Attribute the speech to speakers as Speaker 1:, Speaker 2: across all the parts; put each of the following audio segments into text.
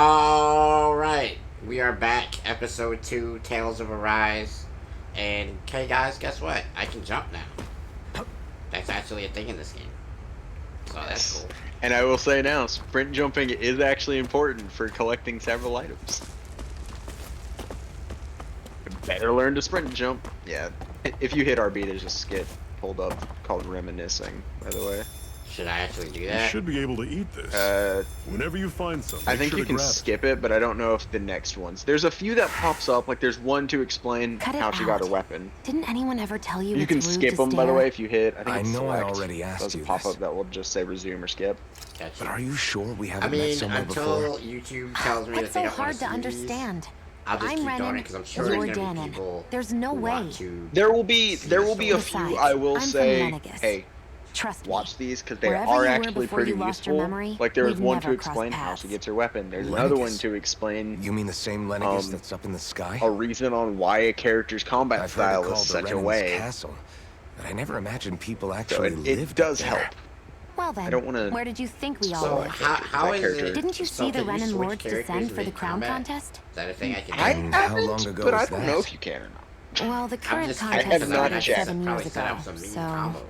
Speaker 1: Alright, we are back, episode 2, Tales of Arise. And, hey guys, guess what? I can jump now. That's actually a thing in this game. So that's cool.
Speaker 2: And I will say now, sprint jumping is actually important for collecting several items. Better learn to sprint jump. Yeah, if you hit RB, there's a skit pulled up called Reminiscing, by the way.
Speaker 1: Should I actually do that?
Speaker 3: You should be able to eat this. Whenever you find something,
Speaker 2: I think you can skip it, but I don't know if the next ones. There's a few that pops up, like there's one to explain how she got her weapon.
Speaker 4: Didn't anyone ever tell you?
Speaker 2: You can skip them, by the way, if you hit. I think it's
Speaker 5: know
Speaker 2: select.
Speaker 5: I already asked
Speaker 2: There's a
Speaker 5: you
Speaker 2: pop-up that will just say resume or skip.
Speaker 1: Gotcha.
Speaker 5: But are you sure we haven't
Speaker 1: I mean,
Speaker 5: met someone
Speaker 1: until
Speaker 5: before?
Speaker 1: YouTube tells me
Speaker 4: What's
Speaker 1: that they
Speaker 4: so
Speaker 1: don't want
Speaker 4: hard
Speaker 1: to
Speaker 4: to
Speaker 1: see
Speaker 4: understand?
Speaker 1: these, I'll just keep doing it because I'm sure
Speaker 4: you're
Speaker 1: there's gonna be
Speaker 4: Danon.
Speaker 1: people
Speaker 4: There's no
Speaker 1: who
Speaker 4: way.
Speaker 1: want to
Speaker 2: There will be a
Speaker 4: Besides,
Speaker 2: few I will
Speaker 4: I'm from
Speaker 2: say,
Speaker 4: Lenegus.
Speaker 2: hey,
Speaker 4: Trust me.
Speaker 2: watch these because they
Speaker 4: Wherever
Speaker 2: are
Speaker 4: you were
Speaker 2: actually
Speaker 4: before
Speaker 2: pretty
Speaker 4: you lost your
Speaker 2: useful.
Speaker 4: memory,
Speaker 2: Like there was
Speaker 4: we've
Speaker 2: one to
Speaker 4: never crossed
Speaker 2: explain how
Speaker 4: paths.
Speaker 2: she gets her weapon. There's another one
Speaker 5: Lenegus?
Speaker 2: to explain
Speaker 5: You mean the same Lenegus that's up in the sky?
Speaker 2: a reason on why a character's combat
Speaker 5: I've heard
Speaker 2: style
Speaker 5: it
Speaker 2: is
Speaker 5: called
Speaker 2: such
Speaker 5: the
Speaker 2: a
Speaker 5: Renin's
Speaker 2: way.
Speaker 5: Castle, but I never imagined people
Speaker 2: So
Speaker 5: actually
Speaker 2: it
Speaker 5: lived
Speaker 2: does
Speaker 5: up there.
Speaker 2: help.
Speaker 4: Well then,
Speaker 2: I don't want to.
Speaker 4: where did you think we all
Speaker 1: So
Speaker 4: lived?
Speaker 1: how is
Speaker 2: character.
Speaker 1: it?
Speaker 4: Didn't you
Speaker 1: so
Speaker 4: see the
Speaker 1: can you
Speaker 4: Renin
Speaker 1: switch
Speaker 4: Lords
Speaker 1: characters
Speaker 4: descend for the
Speaker 1: mid-combat?
Speaker 4: crown contest?
Speaker 1: Is that a thing I can
Speaker 2: I
Speaker 1: do?
Speaker 5: And how
Speaker 2: haven't,
Speaker 5: long ago
Speaker 2: but I
Speaker 5: was
Speaker 2: don't
Speaker 5: that?
Speaker 2: know if you can or not.
Speaker 4: Well, the
Speaker 1: I'm
Speaker 4: current
Speaker 1: just
Speaker 4: contest
Speaker 2: have not
Speaker 4: started
Speaker 2: checked.
Speaker 4: 7
Speaker 1: Probably
Speaker 4: years
Speaker 1: set
Speaker 4: ago,
Speaker 1: up some mean
Speaker 4: so
Speaker 1: combos.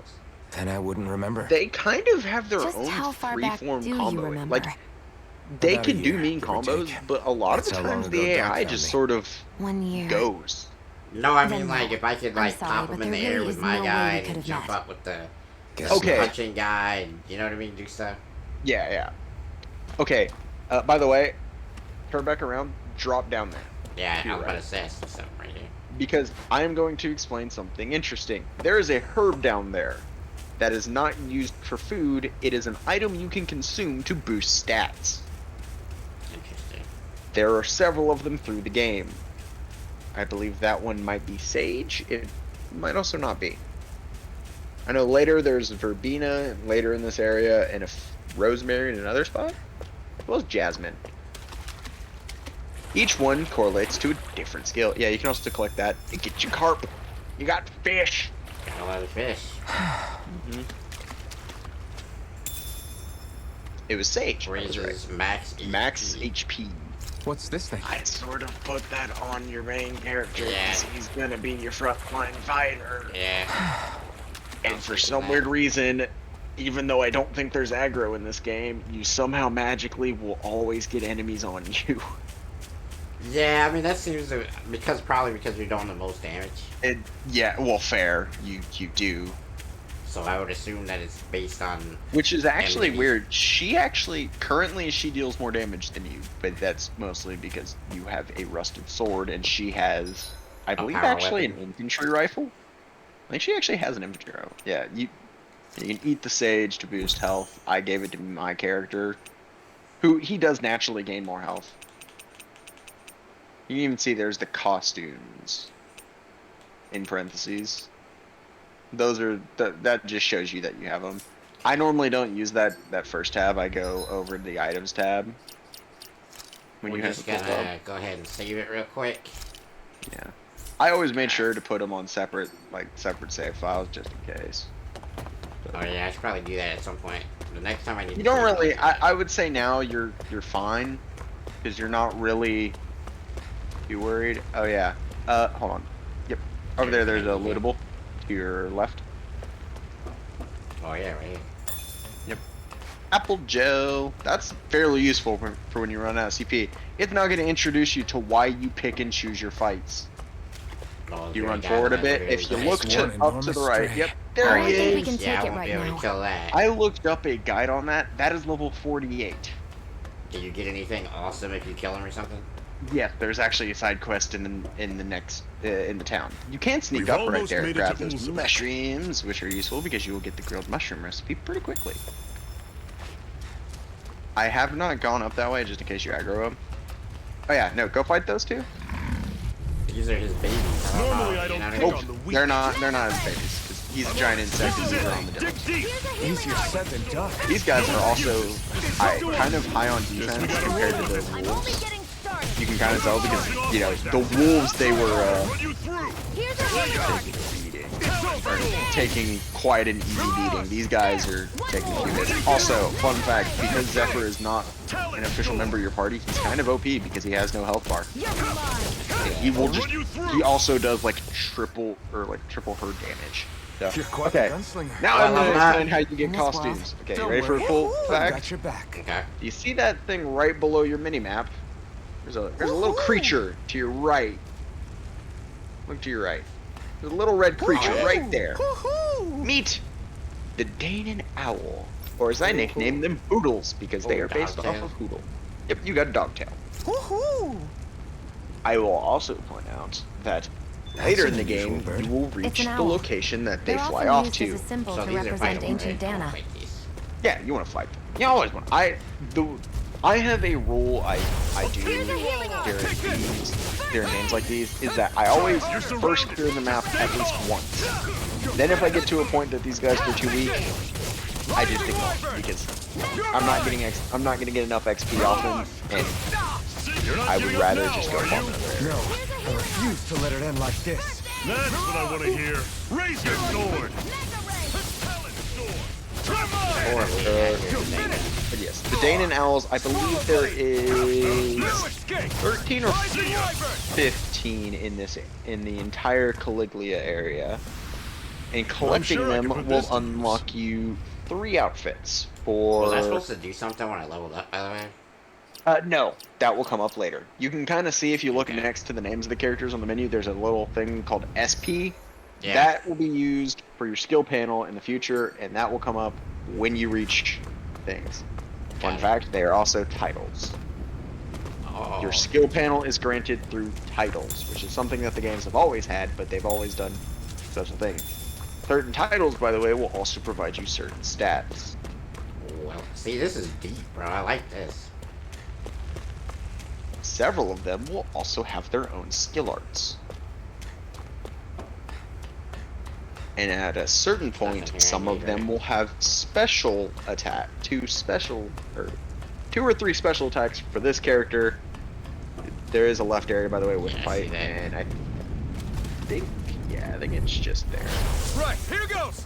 Speaker 5: Then I wouldn't remember.
Speaker 2: They kind of have their
Speaker 4: just
Speaker 2: own
Speaker 4: how far back do
Speaker 2: freeform
Speaker 4: you
Speaker 2: combo.
Speaker 4: remember?
Speaker 2: Like they
Speaker 5: About a
Speaker 2: can do
Speaker 5: year,
Speaker 2: mean
Speaker 5: give or
Speaker 2: combos,
Speaker 5: take.
Speaker 2: but a lot
Speaker 5: That's
Speaker 2: of the
Speaker 5: how long
Speaker 2: times
Speaker 5: ago
Speaker 2: the
Speaker 5: Doc
Speaker 2: AI
Speaker 5: found
Speaker 2: just
Speaker 5: me.
Speaker 2: sort of
Speaker 4: 1 year.
Speaker 2: goes.
Speaker 1: No, I mean
Speaker 4: Then
Speaker 1: like
Speaker 4: no.
Speaker 1: if I could
Speaker 4: I'm
Speaker 1: like
Speaker 4: sorry,
Speaker 1: pop
Speaker 4: but
Speaker 1: him in
Speaker 4: there
Speaker 1: the air
Speaker 4: really
Speaker 1: with
Speaker 4: is
Speaker 1: my
Speaker 4: no way
Speaker 1: guy
Speaker 4: we
Speaker 1: and
Speaker 4: could have
Speaker 1: jump
Speaker 4: met.
Speaker 1: up with the
Speaker 5: Guess
Speaker 2: Okay.
Speaker 5: not.
Speaker 1: punching guy, and you know what I mean, do stuff.
Speaker 2: Yeah. Okay. By the way, turn back around. Drop down there.
Speaker 1: Yeah,
Speaker 2: You're
Speaker 1: I'm about
Speaker 2: right.
Speaker 1: to say I see something right here.
Speaker 2: Because I am going to explain something interesting. There is a herb down there that is not used for food. It is an item you can consume to boost stats.
Speaker 1: Interesting.
Speaker 2: There are several of them through the game. I believe that one might be sage. It might also not be. I know later there's verbena, and later in this area, and rosemary in another spot, as well as jasmine. Each one correlates to a different skill. Yeah, you can also collect that and get your carp. You got fish.
Speaker 1: Got a lot of fish.
Speaker 2: It was sage. That was
Speaker 1: Raises
Speaker 2: right.
Speaker 1: max HP.
Speaker 2: Max HP.
Speaker 5: What's this thing?
Speaker 2: I sort of put that on your main character
Speaker 1: Yeah.
Speaker 2: because he's gonna be your frontline fighter.
Speaker 1: Yeah.
Speaker 2: And for some weird reason, even though I don't think there's aggro in this game, you somehow magically will always get enemies on you.
Speaker 1: Yeah, I mean that seems to, probably because you're doing the most damage.
Speaker 2: Yeah, well, fair. You do.
Speaker 1: So I would assume that it's based on.
Speaker 2: Which is actually
Speaker 1: Enemies.
Speaker 2: weird. Currently she deals more damage than you, but that's mostly because you have a rusted sword and she has, I believe,
Speaker 1: power
Speaker 2: actually
Speaker 1: weapon.
Speaker 2: an infantry rifle. I think she actually has an infantry rifle. Yeah, you can eat the sage to boost health. I gave it to my character, who he does naturally gain more health. You can even see there's the costumes in parentheses. Those are that just shows you that you have them. I normally don't use that first tab. I go over to the items tab. When
Speaker 1: We're
Speaker 2: you have
Speaker 1: just
Speaker 2: it pulled up.
Speaker 1: gonna go ahead and save it real quick.
Speaker 2: Yeah. I always made sure to put them on separate save files just in case.
Speaker 1: Oh yeah, I should probably do that at some point. The next time I need.
Speaker 2: You
Speaker 1: to
Speaker 2: don't
Speaker 1: save
Speaker 2: really.
Speaker 1: it.
Speaker 2: I would say now you're fine, because you're not really too worried. Oh yeah. Hold on. Yep. Over there, there's a lootable to your left.
Speaker 1: Oh yeah, right here.
Speaker 2: Yep. Apple gel. That's fairly useful for when you run out of CP. It's now going to introduce you to why you pick and choose your fights.
Speaker 1: Oh,
Speaker 2: You
Speaker 1: there
Speaker 2: run
Speaker 1: got
Speaker 2: forward a
Speaker 1: one
Speaker 2: bit.
Speaker 1: really
Speaker 2: If you
Speaker 1: nice
Speaker 2: look
Speaker 1: one.
Speaker 2: to,
Speaker 5: one
Speaker 2: up to
Speaker 5: enormous
Speaker 2: the right,
Speaker 5: stray.
Speaker 2: yep, there
Speaker 4: I
Speaker 2: he
Speaker 4: think we
Speaker 2: is.
Speaker 4: can
Speaker 1: Yeah,
Speaker 4: take
Speaker 1: I
Speaker 4: it
Speaker 1: won't
Speaker 4: right
Speaker 1: be able
Speaker 4: now.
Speaker 1: to kill that.
Speaker 2: I looked up a guide on that. That is level 48.
Speaker 1: Did you get anything awesome if you kill him or something?
Speaker 2: Yes, there's actually a side quest in the next in the town. You can sneak
Speaker 3: We've
Speaker 2: up right
Speaker 3: almost
Speaker 2: there and
Speaker 3: made it
Speaker 2: grab
Speaker 3: to
Speaker 2: those
Speaker 3: Ulzum.
Speaker 2: mushrooms, which are useful because you will get the grilled mushroom recipe pretty quickly. I have not gone up that way just in case you aggro them. Oh yeah, no, go fight those two.
Speaker 1: These are his babies. I don't
Speaker 3: Normally
Speaker 1: know,
Speaker 3: I
Speaker 1: you
Speaker 3: don't
Speaker 1: know what
Speaker 3: pick
Speaker 1: mean?
Speaker 3: on the weak.
Speaker 2: They're not his babies. 'Cause he's a giant insect and these are on the
Speaker 3: Dig
Speaker 2: dump.
Speaker 3: deep.
Speaker 5: Easier said than done.
Speaker 2: These guys are also kind of high on defense compared to the
Speaker 4: I'm only
Speaker 2: wolves.
Speaker 4: getting started.
Speaker 2: You can kind of tell because, you know, the wolves, they were
Speaker 3: Run you through.
Speaker 4: Here's a
Speaker 2: beating.
Speaker 3: It's
Speaker 2: are taking quite an easy beating. These guys are taking a few hits. Also, fun fact, because Zephyr is not an official member of your party, he's kind of OP because he has no health bar. He will just, he also does like triple her damage. So,
Speaker 5: You're quite
Speaker 2: okay,
Speaker 5: a gunslinger.
Speaker 2: now I'm
Speaker 1: Well,
Speaker 2: gonna explain how you get
Speaker 4: in this world.
Speaker 2: costumes. Okay, you
Speaker 5: Don't
Speaker 2: ready for a
Speaker 5: worry.
Speaker 2: full
Speaker 5: I
Speaker 2: fact?
Speaker 5: got your back.
Speaker 1: Okay.
Speaker 2: You see that thing right below your mini-map? There's a little creature to your right. Look to your right. There's a little red creature right there. Meet the Danon Owl. Or as I nickname them, Hoodles, because they are based off of Hoodle. Yep, you got a dogtail. I will also point out that later in the game, you will reach
Speaker 4: an
Speaker 2: the
Speaker 4: owl.
Speaker 2: location that they
Speaker 4: They're
Speaker 2: fly
Speaker 4: often
Speaker 2: off
Speaker 4: used
Speaker 2: to.
Speaker 4: as a symbol
Speaker 1: So
Speaker 4: to
Speaker 1: these are
Speaker 4: represent
Speaker 1: fightable,
Speaker 4: ancient
Speaker 1: right?
Speaker 4: Dana.
Speaker 1: Fight these.
Speaker 2: Yeah, you want to fight. You always want. I have a rule I do during games like these is that I always first clear the map at least once. Then if I get to a point that these guys are too weak, I just ignore because I'm not gonna get enough XP off them, and I would rather just go farm another area.
Speaker 5: No, I refuse to let it end like this.
Speaker 3: That's what I want to hear. Raise your sword.
Speaker 2: But yes, the Danon Owls, I believe there is 13 or 15 in the entire Caligula area, and collecting
Speaker 3: sure I can
Speaker 2: them
Speaker 3: put
Speaker 2: will
Speaker 3: this to use.
Speaker 2: unlock you 3 outfits for.
Speaker 1: Was I supposed to do something when I leveled up, by the way?
Speaker 2: No, that will come up later. You can kind of see if you look
Speaker 1: Okay.
Speaker 2: next to the names of the characters on the menu. There's a little thing called SP.
Speaker 1: Yeah.
Speaker 2: That will be used for your skill panel in the future, and that will come up when you reach things. Fun
Speaker 1: Got it.
Speaker 2: fact, they are also titles.
Speaker 1: Oh.
Speaker 2: Your skill panel is granted through titles, which is something that the games have always had, but they've always done such a thing. Certain titles, by the way, will also provide you certain stats.
Speaker 1: Well, see, this is deep, bro. I like this.
Speaker 2: Several of them will also have their own skill arts. And at a certain point,
Speaker 1: Nothing here
Speaker 2: some of
Speaker 1: either.
Speaker 2: them will have special attack, two or three special attacks for this character. There is a left area, by the way, with
Speaker 1: Yeah, I see
Speaker 2: fight,
Speaker 1: that.
Speaker 2: and I think it's just there.
Speaker 3: Right, here goes.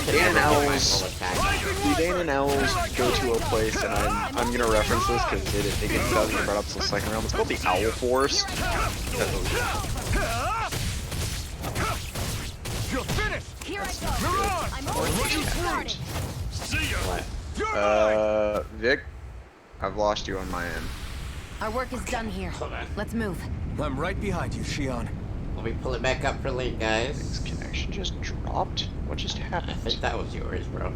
Speaker 2: Danon Owls,
Speaker 1: Attack.
Speaker 2: the Danon Owls go to a place, and I'm gonna reference this because it doesn't get brought up until the second round. It's called the Owl Forest.
Speaker 3: You're finished.
Speaker 4: Here I go.
Speaker 3: You're on.
Speaker 4: I'm almost getting started.
Speaker 3: See ya.
Speaker 1: What?
Speaker 3: You're mine.
Speaker 2: Vic, I've lost you on my end.
Speaker 4: Our work is done here.
Speaker 1: Hold on.
Speaker 4: Let's move.
Speaker 5: I'm right behind you, Shion.
Speaker 1: Let me pull it back up for Link, guys.
Speaker 2: This connection just dropped? What just
Speaker 1: I
Speaker 2: happened?
Speaker 1: think that was yours, bro.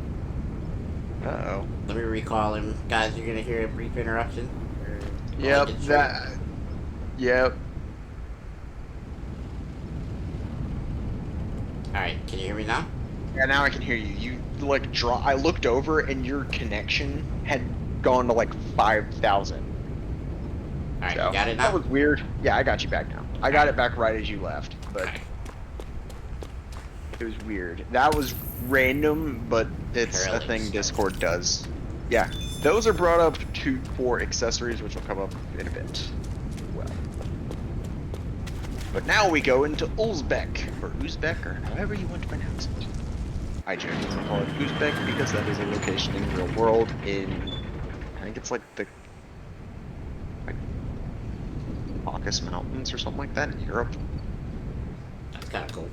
Speaker 2: Uh-oh.
Speaker 1: Let me recall him. Guys, you're gonna hear a brief interruption.
Speaker 2: Yep,
Speaker 1: get
Speaker 2: that... Yep.
Speaker 1: Alright, can you hear me now?
Speaker 2: Yeah, now I can hear you. You, like, I looked over and your connection had gone to, like, 5,000.
Speaker 1: Alright,
Speaker 2: So,
Speaker 1: you got it
Speaker 2: that
Speaker 1: now?
Speaker 2: was weird. Yeah, I got you back now. I got it back right as you left, but
Speaker 1: Okay.
Speaker 2: it was weird. That was random, but it's a
Speaker 1: Apparently
Speaker 2: thing
Speaker 1: so.
Speaker 2: Discord does. Yeah, those are brought up for accessories, which will come up in a bit. Well, but now we go into Uzbek, or Uzbek, or however you want to pronounce it. I generally call it Uzbek because that is a location in the real world I think it's like the Caucasus Mountains or something like that in Europe.
Speaker 1: That's kinda cool.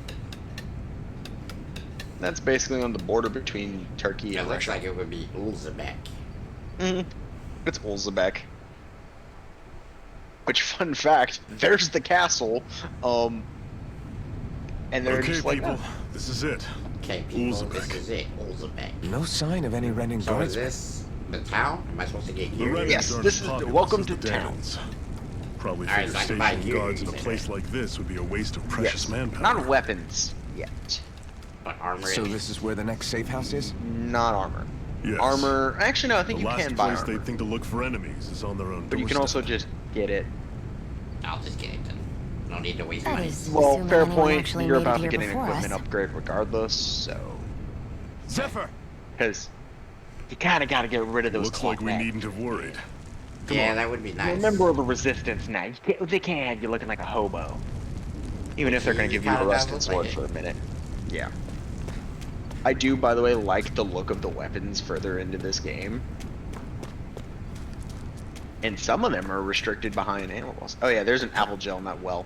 Speaker 2: That's basically on the border between Turkey
Speaker 1: It
Speaker 2: and
Speaker 1: looks
Speaker 2: Russia.
Speaker 1: like it would be Ulzebek.
Speaker 2: It's Ulzbek. Which, fun fact, there's the castle. And they're
Speaker 3: Okay,
Speaker 2: just like,
Speaker 3: people, this is it.
Speaker 1: Okay, people,
Speaker 3: Ulzebek.
Speaker 1: this is it. Ulzebek.
Speaker 5: No sign of any Renin
Speaker 1: So is
Speaker 5: guards.
Speaker 1: this the town? Am I supposed to get
Speaker 3: The
Speaker 1: here?
Speaker 3: Renins
Speaker 2: Yes,
Speaker 3: aren't
Speaker 2: this
Speaker 3: as
Speaker 2: is-
Speaker 3: populous
Speaker 2: welcome
Speaker 3: as
Speaker 2: to
Speaker 3: the
Speaker 2: town.
Speaker 3: Danons. Probably
Speaker 1: Alright,
Speaker 3: figure
Speaker 1: so I can buy
Speaker 3: stationing
Speaker 1: gear,
Speaker 3: guards in a
Speaker 1: you say,
Speaker 3: place
Speaker 1: right?
Speaker 3: like this would be a waste of precious
Speaker 2: yes,
Speaker 3: manpower.
Speaker 2: not weapons yet.
Speaker 1: But armor
Speaker 5: So
Speaker 1: and-
Speaker 5: this is where the next safe house is?
Speaker 2: Not armor.
Speaker 3: Yes.
Speaker 2: Armor, actually no, I think
Speaker 3: The
Speaker 2: you
Speaker 3: last
Speaker 2: can buy
Speaker 3: place
Speaker 2: armor.
Speaker 3: they think to look for enemies is on their own
Speaker 2: But you can
Speaker 3: doorstep.
Speaker 2: also just get it.
Speaker 1: I'll just get it then. No need to waste
Speaker 4: That
Speaker 1: money.
Speaker 4: is-
Speaker 2: Well,
Speaker 4: Assuming
Speaker 2: fair
Speaker 4: anyone
Speaker 2: point,
Speaker 4: actually
Speaker 2: you're
Speaker 4: made it
Speaker 2: about to
Speaker 4: here
Speaker 2: get an
Speaker 4: before
Speaker 2: equipment
Speaker 4: us.
Speaker 2: upgrade regardless, so...
Speaker 3: Zephyr!
Speaker 2: Because you kinda gotta get rid of those
Speaker 3: Looks like we
Speaker 2: cloth
Speaker 3: needn't have worried. Come
Speaker 1: Yeah,
Speaker 3: on.
Speaker 1: that would be
Speaker 2: You're
Speaker 1: nice.
Speaker 2: a member of the Resistance now. They can't have you looking like a hobo. Even if they're going to give you a
Speaker 1: Kinda
Speaker 2: rusted
Speaker 1: does look
Speaker 2: sword
Speaker 1: like
Speaker 2: for a minute. Yeah. I do, by the way, like the look of the weapons further into this game. And some of them are restricted behind animals. Oh yeah, there's an apple gel in that well.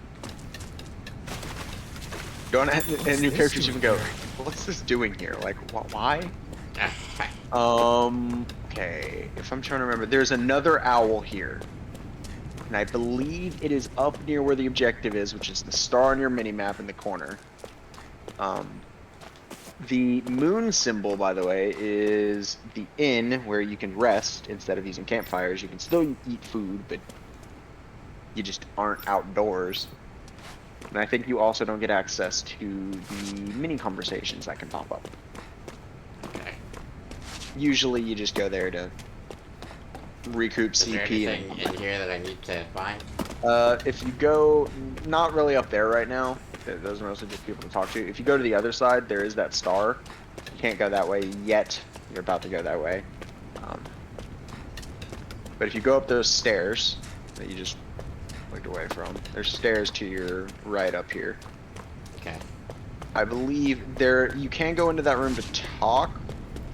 Speaker 2: Don't have, and new characters even go, what's this doing here? Like, why? Okay, if I'm trying to remember, there's another owl here. And I believe it is up near where the objective is, which is the star on your mini-map in the corner. The moon symbol, by the way, is the inn where you can rest instead of using campfires. You can still eat food, but you just aren't outdoors. And I think you also don't get access to the mini conversations that can pop up.
Speaker 1: Okay.
Speaker 2: Usually you just go there to recoup
Speaker 1: Is there
Speaker 2: CP.
Speaker 1: anything in here that I need to find?
Speaker 2: If you go, not really up there right now. Those are mostly just people to talk to. If you go to the other side, there is that star. You can't go that way yet. You're about to go that way. But if you go up those stairs that you just looked away from, there's stairs to your right up here.
Speaker 1: Okay.
Speaker 2: I believe you can go into that room to talk.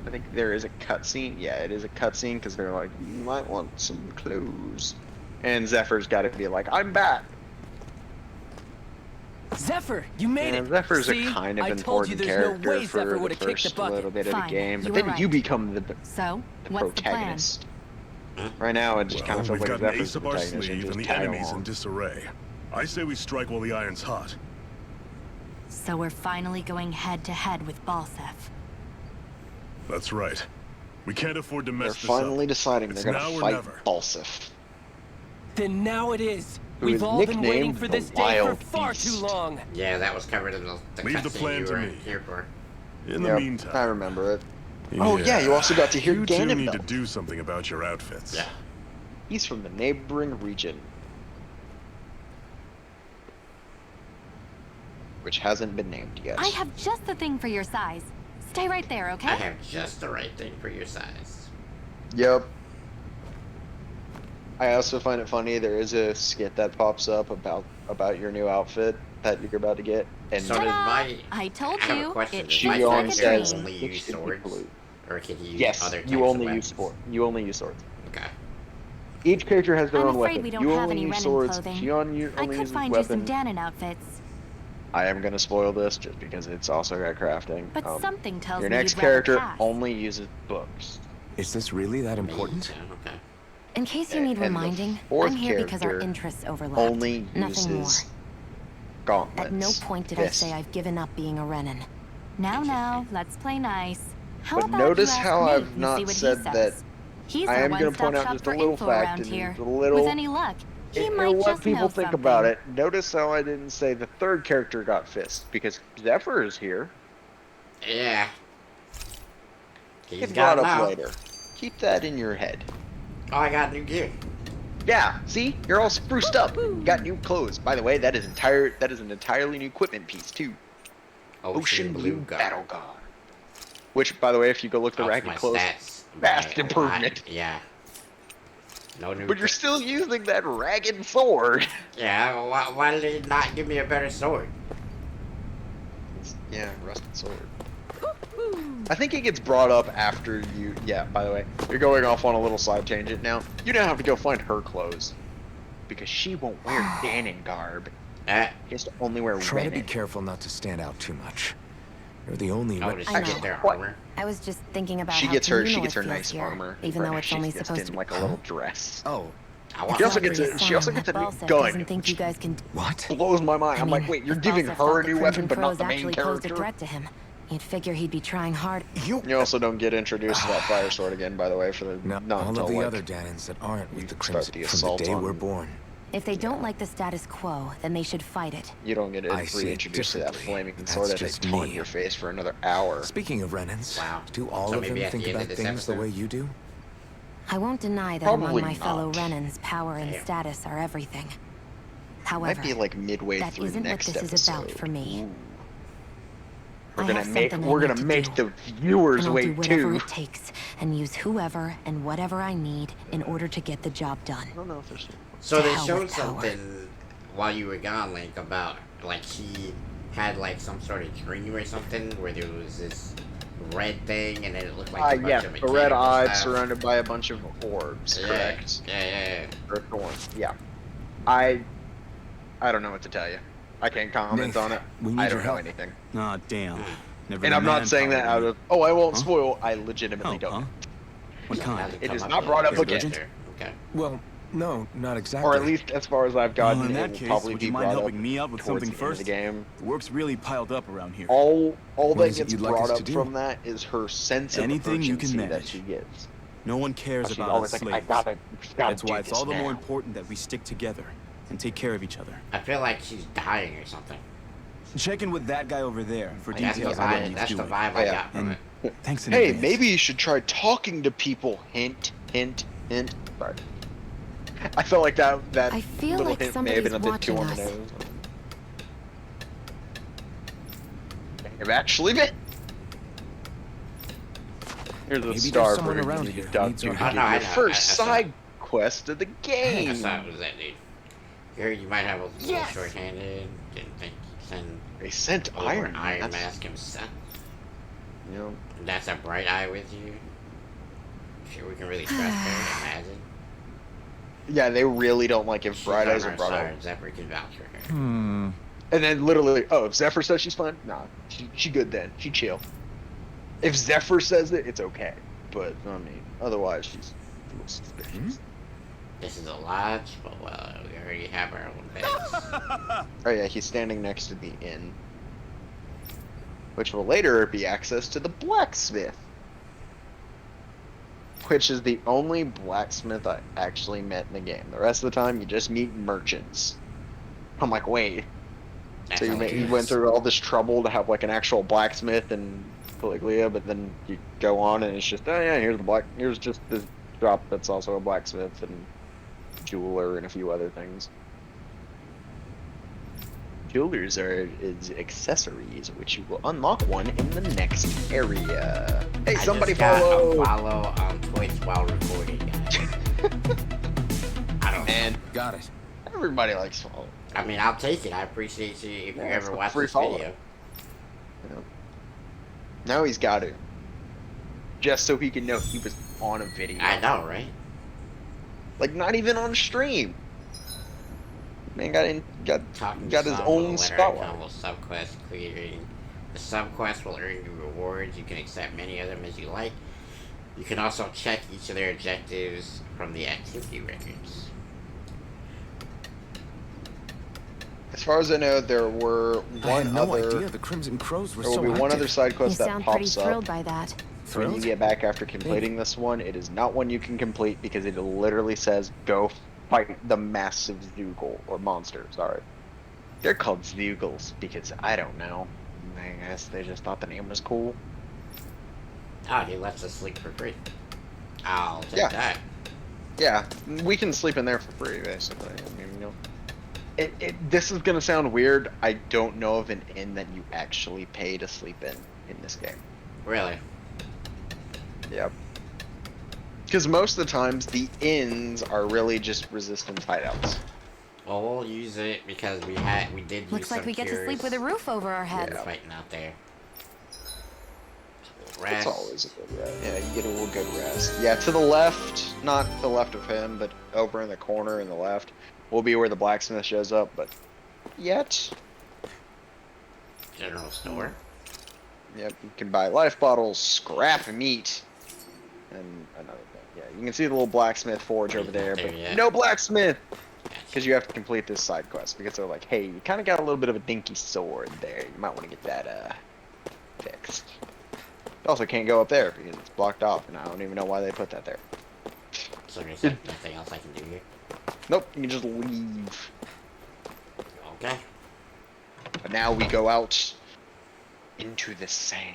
Speaker 2: I think there is a cutscene. Yeah, it is a cutscene because they're like, you might want some clothes. And Zephyr's got to be like, I'm back.
Speaker 6: Zephyr, you made
Speaker 2: And
Speaker 6: it.
Speaker 2: Zephyr's
Speaker 6: See?
Speaker 2: a kind of
Speaker 6: I told you
Speaker 2: important
Speaker 6: there's
Speaker 2: character
Speaker 6: no way
Speaker 2: for
Speaker 6: Zephyr
Speaker 2: the
Speaker 6: would have kicked the
Speaker 2: first
Speaker 6: bucket.
Speaker 2: little bit of
Speaker 4: Fine,
Speaker 2: the game,
Speaker 4: you
Speaker 2: but
Speaker 4: were
Speaker 2: then
Speaker 4: right.
Speaker 2: you become the
Speaker 4: So, what's the plan?
Speaker 2: protagonist. Right now, it just kind
Speaker 3: Well,
Speaker 2: of feels
Speaker 3: we've
Speaker 2: like
Speaker 3: got an
Speaker 2: Zephyr's
Speaker 3: ace
Speaker 2: the
Speaker 3: up our
Speaker 2: protagonist.
Speaker 3: sleeve and the
Speaker 2: tag
Speaker 3: enemy's in
Speaker 2: along.
Speaker 3: disarray. I say we strike while the iron's hot.
Speaker 4: So we're finally going head to head with Balsef.
Speaker 3: That's right. We can't afford to
Speaker 2: They're
Speaker 3: mess this
Speaker 2: finally
Speaker 3: up.
Speaker 2: deciding
Speaker 3: It's
Speaker 2: they're
Speaker 3: now
Speaker 2: going
Speaker 3: or
Speaker 2: to fight
Speaker 3: never.
Speaker 2: Balsef.
Speaker 6: Then now it is.
Speaker 2: Who
Speaker 6: We've
Speaker 2: is
Speaker 6: all been waiting
Speaker 2: nicknamed
Speaker 6: for
Speaker 2: the
Speaker 6: this day for
Speaker 2: Wild
Speaker 6: far too
Speaker 2: Beast.
Speaker 6: long.
Speaker 1: Yeah, that was covered in the
Speaker 3: Leave the
Speaker 1: cutscene
Speaker 3: plan
Speaker 1: you
Speaker 3: to
Speaker 1: were
Speaker 3: me.
Speaker 1: here for.
Speaker 3: In the
Speaker 2: Yep,
Speaker 3: meantime,
Speaker 2: I remember it. Oh, yeah, you also got to hear
Speaker 3: you two need to
Speaker 2: Ganondorf.
Speaker 3: do something about your outfits.
Speaker 1: Yeah.
Speaker 2: He's from the neighboring region, which hasn't been named yet.
Speaker 4: I have just the thing for your size. Stay right there, okay?
Speaker 1: I have just the right thing for your size.
Speaker 2: Yep. I also find it funny. There is a skit that pops up about your new outfit that you're about to get, and
Speaker 1: So does my...
Speaker 4: I told
Speaker 1: I have a
Speaker 4: you,
Speaker 1: question.
Speaker 4: it
Speaker 1: Does
Speaker 2: she
Speaker 1: my
Speaker 4: feels
Speaker 2: only
Speaker 4: like a
Speaker 1: character
Speaker 2: says
Speaker 4: dream.
Speaker 1: only
Speaker 2: it
Speaker 1: use
Speaker 2: should be
Speaker 1: swords?
Speaker 2: blue.
Speaker 1: Or can he use
Speaker 2: Yes,
Speaker 1: other types
Speaker 2: you only
Speaker 1: of
Speaker 2: use
Speaker 1: weapons?
Speaker 2: sword. You only use swords.
Speaker 1: Okay.
Speaker 2: Each character has their
Speaker 4: I'm
Speaker 2: own
Speaker 4: afraid
Speaker 2: weapon.
Speaker 4: we don't
Speaker 2: You
Speaker 4: have
Speaker 2: only
Speaker 4: any
Speaker 2: use
Speaker 4: Renin
Speaker 2: swords.
Speaker 4: clothing.
Speaker 2: She only
Speaker 4: I could
Speaker 2: uses
Speaker 4: find you
Speaker 2: weapon.
Speaker 4: some Danon outfits.
Speaker 2: I am gonna spoil this just because it's also got crafting.
Speaker 4: But something tells
Speaker 2: Your
Speaker 4: me
Speaker 2: next
Speaker 4: you'd rather
Speaker 2: character
Speaker 4: pass.
Speaker 2: only uses books.
Speaker 5: Is this really that important?
Speaker 1: Yeah, okay.
Speaker 4: In case you need
Speaker 2: And the
Speaker 4: reminding,
Speaker 2: fourth
Speaker 4: I'm here because our
Speaker 2: character
Speaker 4: interests overlap.
Speaker 2: Only
Speaker 4: Nothing more.
Speaker 2: uses gauntlets.
Speaker 4: At no point did I
Speaker 2: Fists.
Speaker 4: say I've given up being a Renin. Now, let's play nice. How
Speaker 2: But
Speaker 4: about
Speaker 2: notice
Speaker 4: you ask
Speaker 2: how
Speaker 4: Nate
Speaker 2: I've
Speaker 4: and
Speaker 2: not
Speaker 4: see what
Speaker 2: said
Speaker 4: he
Speaker 2: that
Speaker 4: says. He's
Speaker 2: I
Speaker 4: our
Speaker 2: am going to
Speaker 4: one-stop
Speaker 2: point out
Speaker 4: shop
Speaker 2: just a
Speaker 4: for
Speaker 2: little
Speaker 4: info
Speaker 2: fact
Speaker 4: around
Speaker 2: and
Speaker 4: here.
Speaker 2: a little.
Speaker 4: With any luck, he
Speaker 2: and
Speaker 4: might
Speaker 2: what
Speaker 4: just
Speaker 2: people
Speaker 4: know
Speaker 2: think
Speaker 4: something.
Speaker 2: about it. Notice how I didn't say the third character got fists because Zephyr is here.
Speaker 1: Yeah. He's
Speaker 2: Get
Speaker 1: got
Speaker 2: brought
Speaker 1: it
Speaker 2: up
Speaker 1: now.
Speaker 2: later. Keep that in your head.
Speaker 1: Oh, I got new gear.
Speaker 2: Yeah, see, you're all spruced up. You got new clothes. By the way, that is an entirely new equipment piece too. Ocean Blue Battle Guard. Which, by the way, if you go look the
Speaker 1: Ups
Speaker 2: ragged
Speaker 1: my
Speaker 2: clothes,
Speaker 1: stats
Speaker 2: vast
Speaker 1: by a
Speaker 2: improvement.
Speaker 1: lot. Yeah. No new.
Speaker 2: But you're still using that ragged sword.
Speaker 1: Yeah. Why did they not give me a better sword?
Speaker 2: Yeah, rusted sword. I think it gets brought up after you. Yeah, by the way, you're going off on a little side tangent now. You now have to go find her clothes because she won't wear Danon garb. She has to only wear
Speaker 5: Try to be
Speaker 2: Renin.
Speaker 5: careful not to stand out too much. You're the only
Speaker 1: Oh, does
Speaker 4: I
Speaker 1: she
Speaker 4: know.
Speaker 1: get their
Speaker 2: What?
Speaker 1: armor?
Speaker 4: I was just thinking about
Speaker 2: She
Speaker 4: how
Speaker 2: gets her
Speaker 4: communal it feels
Speaker 2: nice
Speaker 4: here,
Speaker 2: armor.
Speaker 4: even though
Speaker 2: Right,
Speaker 4: it's
Speaker 2: she's
Speaker 4: only
Speaker 2: just
Speaker 4: supposed
Speaker 2: in
Speaker 4: to.
Speaker 2: like a little dress.
Speaker 5: Oh,
Speaker 1: I want
Speaker 2: She also
Speaker 1: her.
Speaker 2: gets a she also gets a new
Speaker 4: Balsef
Speaker 2: gun.
Speaker 4: doesn't think you guys can.
Speaker 5: what?
Speaker 2: Blows my mind.
Speaker 4: I
Speaker 2: I'm
Speaker 4: mean,
Speaker 2: like, wait, you're
Speaker 4: if
Speaker 2: giving
Speaker 4: Balsef
Speaker 2: her
Speaker 4: thought
Speaker 2: a
Speaker 4: the
Speaker 2: new
Speaker 4: Crimson
Speaker 2: weapon, but not
Speaker 4: Crows
Speaker 2: the main
Speaker 4: actually posed a
Speaker 2: character.
Speaker 4: threat to him. You'd figure he'd be trying hard.
Speaker 5: You
Speaker 2: You also don't get introduced to that fire sword again, by the way, for the
Speaker 5: not
Speaker 2: not
Speaker 5: all
Speaker 2: until
Speaker 5: of the
Speaker 2: like
Speaker 5: other Danons that aren't
Speaker 2: you
Speaker 5: with the
Speaker 2: start
Speaker 5: Crimson
Speaker 2: the
Speaker 5: from the
Speaker 2: assault
Speaker 5: day we're
Speaker 2: on-
Speaker 5: born.
Speaker 4: If they don't like the status quo, then they should fight it.
Speaker 2: you don't get
Speaker 5: I see it
Speaker 2: reintroduced to that
Speaker 5: differently.
Speaker 2: flaming
Speaker 5: That's
Speaker 2: sword that they
Speaker 5: just
Speaker 2: taunt
Speaker 5: me.
Speaker 2: your face for another hour.
Speaker 5: Speaking of Renins,
Speaker 1: Wow.
Speaker 5: do all
Speaker 1: So
Speaker 5: of them
Speaker 1: maybe at
Speaker 5: think
Speaker 1: the end
Speaker 5: about
Speaker 1: of this
Speaker 5: things the
Speaker 1: episode?
Speaker 5: way you do?
Speaker 4: I won't deny that
Speaker 2: Probably
Speaker 4: among my fellow
Speaker 2: not.
Speaker 4: Renins, power and
Speaker 1: Damn.
Speaker 4: status are everything.
Speaker 2: Might
Speaker 4: However,
Speaker 2: be like midway
Speaker 4: that
Speaker 2: through the
Speaker 4: isn't what
Speaker 2: next
Speaker 4: this
Speaker 2: episode.
Speaker 4: is about for me.
Speaker 2: Ooh.
Speaker 4: I have something I
Speaker 2: We're
Speaker 4: need
Speaker 2: gonna
Speaker 4: to
Speaker 2: make
Speaker 4: do.
Speaker 2: the viewers
Speaker 4: and I'll do
Speaker 2: wait
Speaker 4: whatever
Speaker 2: too.
Speaker 4: it takes and use whoever and whatever I need in order to get the job done.
Speaker 2: I don't know if there's.
Speaker 1: So
Speaker 4: To
Speaker 1: they
Speaker 4: hell
Speaker 1: showed
Speaker 4: with power.
Speaker 1: something while you were gone, Link, about like she had like some sort of dream or something where there was this red thing and then it looked like a bunch
Speaker 2: Yeah,
Speaker 1: of
Speaker 2: the
Speaker 1: mechanical
Speaker 2: red eye
Speaker 1: stuff.
Speaker 2: surrounded by a bunch of orbs,
Speaker 1: Yeah,
Speaker 2: correct?
Speaker 1: yeah.
Speaker 2: Or thorns. Yeah. I don't know what to tell you. I can't comment
Speaker 5: Nathan,
Speaker 2: on it.
Speaker 5: we need
Speaker 2: I
Speaker 5: your
Speaker 2: don't know
Speaker 5: help.
Speaker 2: anything.
Speaker 5: Aw, damn.
Speaker 1: Hmm.
Speaker 5: Never
Speaker 2: And
Speaker 5: the
Speaker 2: I'm not saying that
Speaker 5: manpower
Speaker 2: out
Speaker 5: we
Speaker 2: of, oh, I won't
Speaker 5: Huh?
Speaker 2: spoil. I legitimately
Speaker 5: need.
Speaker 2: don't
Speaker 5: Oh,
Speaker 2: know.
Speaker 5: huh? What
Speaker 1: So
Speaker 5: kind?
Speaker 1: hasn't
Speaker 2: It
Speaker 1: come
Speaker 2: is
Speaker 1: up
Speaker 2: not
Speaker 1: yet.
Speaker 2: brought up
Speaker 5: Is it
Speaker 2: again.
Speaker 5: urgent?
Speaker 1: Okay.
Speaker 6: Well, no, not exactly.
Speaker 2: Or at least as far as I've
Speaker 5: Well,
Speaker 2: gotten,
Speaker 5: in
Speaker 2: it
Speaker 5: that
Speaker 2: will
Speaker 5: case,
Speaker 2: probably
Speaker 5: would
Speaker 2: be
Speaker 5: you mind
Speaker 2: brought up
Speaker 5: helping me out with
Speaker 2: towards
Speaker 5: something
Speaker 2: the end of
Speaker 5: first?
Speaker 2: the game.
Speaker 5: The work's really piled up around here.
Speaker 2: All
Speaker 5: What
Speaker 2: that
Speaker 5: is it
Speaker 2: gets
Speaker 5: you'd like
Speaker 2: brought
Speaker 5: us to
Speaker 2: up
Speaker 5: do?
Speaker 2: from that is her sense of
Speaker 5: Anything you can
Speaker 2: urgency that
Speaker 5: manage.
Speaker 2: she gets.
Speaker 5: No one cares
Speaker 2: She's
Speaker 5: about
Speaker 2: always
Speaker 5: us
Speaker 2: like, I
Speaker 5: slaves.
Speaker 2: gotta
Speaker 5: That's
Speaker 2: do
Speaker 5: why it's
Speaker 2: this
Speaker 5: all the
Speaker 2: now.
Speaker 5: more important that we stick together and take care of each other.
Speaker 1: I feel like she's dying or something.
Speaker 5: Check in with that guy over there for
Speaker 1: That's the
Speaker 5: details on what
Speaker 1: vibe.
Speaker 5: he's
Speaker 1: That's the
Speaker 5: doing.
Speaker 1: vibe I
Speaker 2: Yeah.
Speaker 1: got from
Speaker 5: And
Speaker 1: it.
Speaker 5: thanks in
Speaker 2: Hey,
Speaker 5: advance.
Speaker 2: maybe you should try talking to people. Hint, hint, hint. Sorry. I felt like that
Speaker 4: I feel
Speaker 2: little
Speaker 4: like
Speaker 2: hint may have been a bit too on the
Speaker 4: somebody's
Speaker 2: nose. May have actually been. Here's a
Speaker 6: Maybe
Speaker 2: star
Speaker 6: there's
Speaker 2: for
Speaker 6: someone
Speaker 2: you
Speaker 6: around
Speaker 2: to
Speaker 6: here
Speaker 2: talk
Speaker 6: who needs
Speaker 2: to
Speaker 6: our
Speaker 2: to
Speaker 6: help.
Speaker 2: get
Speaker 1: I
Speaker 2: your
Speaker 1: know,
Speaker 2: first
Speaker 1: I saw
Speaker 2: side quest of the
Speaker 1: I
Speaker 2: game.
Speaker 1: thought it was that dude. You heard you might have a little
Speaker 2: Yes.
Speaker 1: short-handed. Didn't think you'd send
Speaker 2: They sent
Speaker 1: over
Speaker 2: Iron
Speaker 1: Iron
Speaker 2: Man.
Speaker 1: Mask himself.
Speaker 2: You know,
Speaker 1: That's a bright eye with you. Sure, we can really trust her. Imagine.
Speaker 2: yeah, they really don't like if
Speaker 1: She's
Speaker 2: Bright
Speaker 1: on
Speaker 2: Eyes are
Speaker 1: our
Speaker 2: brought
Speaker 1: side.
Speaker 2: up.
Speaker 1: Zephyr can vouch for her.
Speaker 2: And then literally, oh, if Zephyr says she's fine, nah, she good then. She chill. If Zephyr says it, it's okay. But I mean, otherwise she's a little suspicious.
Speaker 1: This is a lodge, but well, we already have our own beds.
Speaker 2: Oh yeah, he's standing next to the inn, which will later be access to the blacksmith, which is the only blacksmith I actually met in the game. The rest of the time, you just meet merchants. I'm like, wait.
Speaker 1: That's
Speaker 2: So you
Speaker 1: hilarious.
Speaker 2: went through all this trouble to have like an actual blacksmith in Caligula, but then you go on and it's just, oh yeah, here's just this shop that's also a blacksmith and jeweler and a few other things. Jewelers is accessories, which you will unlock one in the next area. Hey,
Speaker 1: I
Speaker 2: somebody
Speaker 1: just got
Speaker 2: follow!
Speaker 1: a follow on Twitch while recording, guys. I don't.
Speaker 2: And
Speaker 6: Got it.
Speaker 2: everybody likes follow.
Speaker 1: I mean, I'll take it. I appreciate you if you
Speaker 2: Yeah, it's
Speaker 1: ever
Speaker 2: a
Speaker 1: watch
Speaker 2: free
Speaker 1: this
Speaker 2: follow.
Speaker 1: video.
Speaker 2: You know? Now he's got to. Just so he can know he was on a video.
Speaker 1: I know, right?
Speaker 2: Like, not even on stream. Man got
Speaker 1: Talking
Speaker 2: got
Speaker 1: to
Speaker 2: his
Speaker 1: some
Speaker 2: own
Speaker 1: will let her
Speaker 2: spotlight.
Speaker 1: accountable subquest clearing. The subquest will earn you rewards. You can accept many of them as you like. You can also check each of their objectives from the activity records.
Speaker 2: As far as I know, there were
Speaker 5: I
Speaker 2: one
Speaker 5: had no
Speaker 2: other.
Speaker 5: idea the Crimson Crows were
Speaker 2: There will
Speaker 5: so
Speaker 2: be one other
Speaker 5: active.
Speaker 2: side
Speaker 4: You
Speaker 2: quest that
Speaker 4: sound pretty
Speaker 2: pops
Speaker 4: thrilled
Speaker 2: up
Speaker 4: by that.
Speaker 2: when you
Speaker 5: Thrilled?
Speaker 2: get back after completing this one. It is not one you can complete because it literally says go fight the massive Zoogle or monster. Sorry, they're called Zoogles because I don't know. I guess they just thought the name was cool.
Speaker 1: Oh, he lets us sleep for free. I'll take
Speaker 2: Yeah.
Speaker 1: that.
Speaker 2: Yeah, we can sleep in there for free, basically. I mean, you know. This is gonna sound weird. I don't know of an inn that you actually pay to sleep in this game.
Speaker 1: Really?
Speaker 2: Yep. Because most of the times the inns are really just resistance hideouts.
Speaker 1: Well, we'll use it because we did use
Speaker 4: Looks like
Speaker 1: some
Speaker 4: we get to sleep with a roof over our heads.
Speaker 2: Yeah.
Speaker 1: fighting out there. We'll
Speaker 2: It's
Speaker 1: rest.
Speaker 2: always a good rest. Yeah, you get a real good rest. Yeah, to the left, not to the left of him, but over in the corner in the left, will be where the blacksmith shows up. But yet,
Speaker 1: General store.
Speaker 2: yep, you can buy life bottles, scrap meat, and another thing. Yeah, you can see the little blacksmith forge
Speaker 1: Oh,
Speaker 2: over
Speaker 1: he's not
Speaker 2: there,
Speaker 1: there
Speaker 2: but
Speaker 1: yet.
Speaker 2: no blacksmith.
Speaker 1: Gotcha.
Speaker 2: Because you have to complete this side quest. Because they're like, hey, you kind of got a little bit of a dinky sword there. You might want to get that fixed. You also can't go up there because it's blocked off, and I don't even know why they put that there.
Speaker 1: So there's like nothing else I can do here.
Speaker 2: Nope, you can just leave.
Speaker 1: Okay.
Speaker 2: But now we go out into the sand.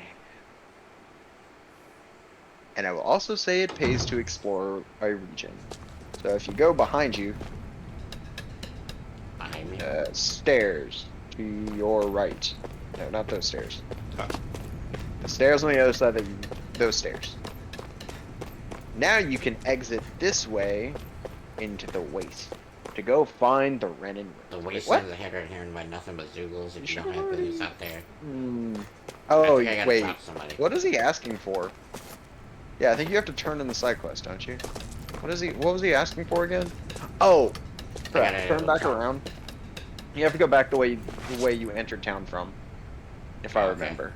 Speaker 2: And I will also say it pays to explore a region. So if you go behind you,
Speaker 1: Behind me.
Speaker 2: stairs to your right. No, not those stairs. The stairs on the other side those stairs. Now you can exit this way into the waste. to go find the Renin Ruins.
Speaker 1: The
Speaker 2: Wait,
Speaker 1: wastelands ahead right here and by nothing but Zoogles if you don't have booze out there.
Speaker 2: Oh,
Speaker 1: I think I gotta
Speaker 2: wait.
Speaker 1: drop somebody.
Speaker 2: What is he asking for? Yeah, I think you have to turn in the side quest, don't you? What was he asking for again? Oh, crap. Turn back around. You have to go back the way you entered town from, if I remember.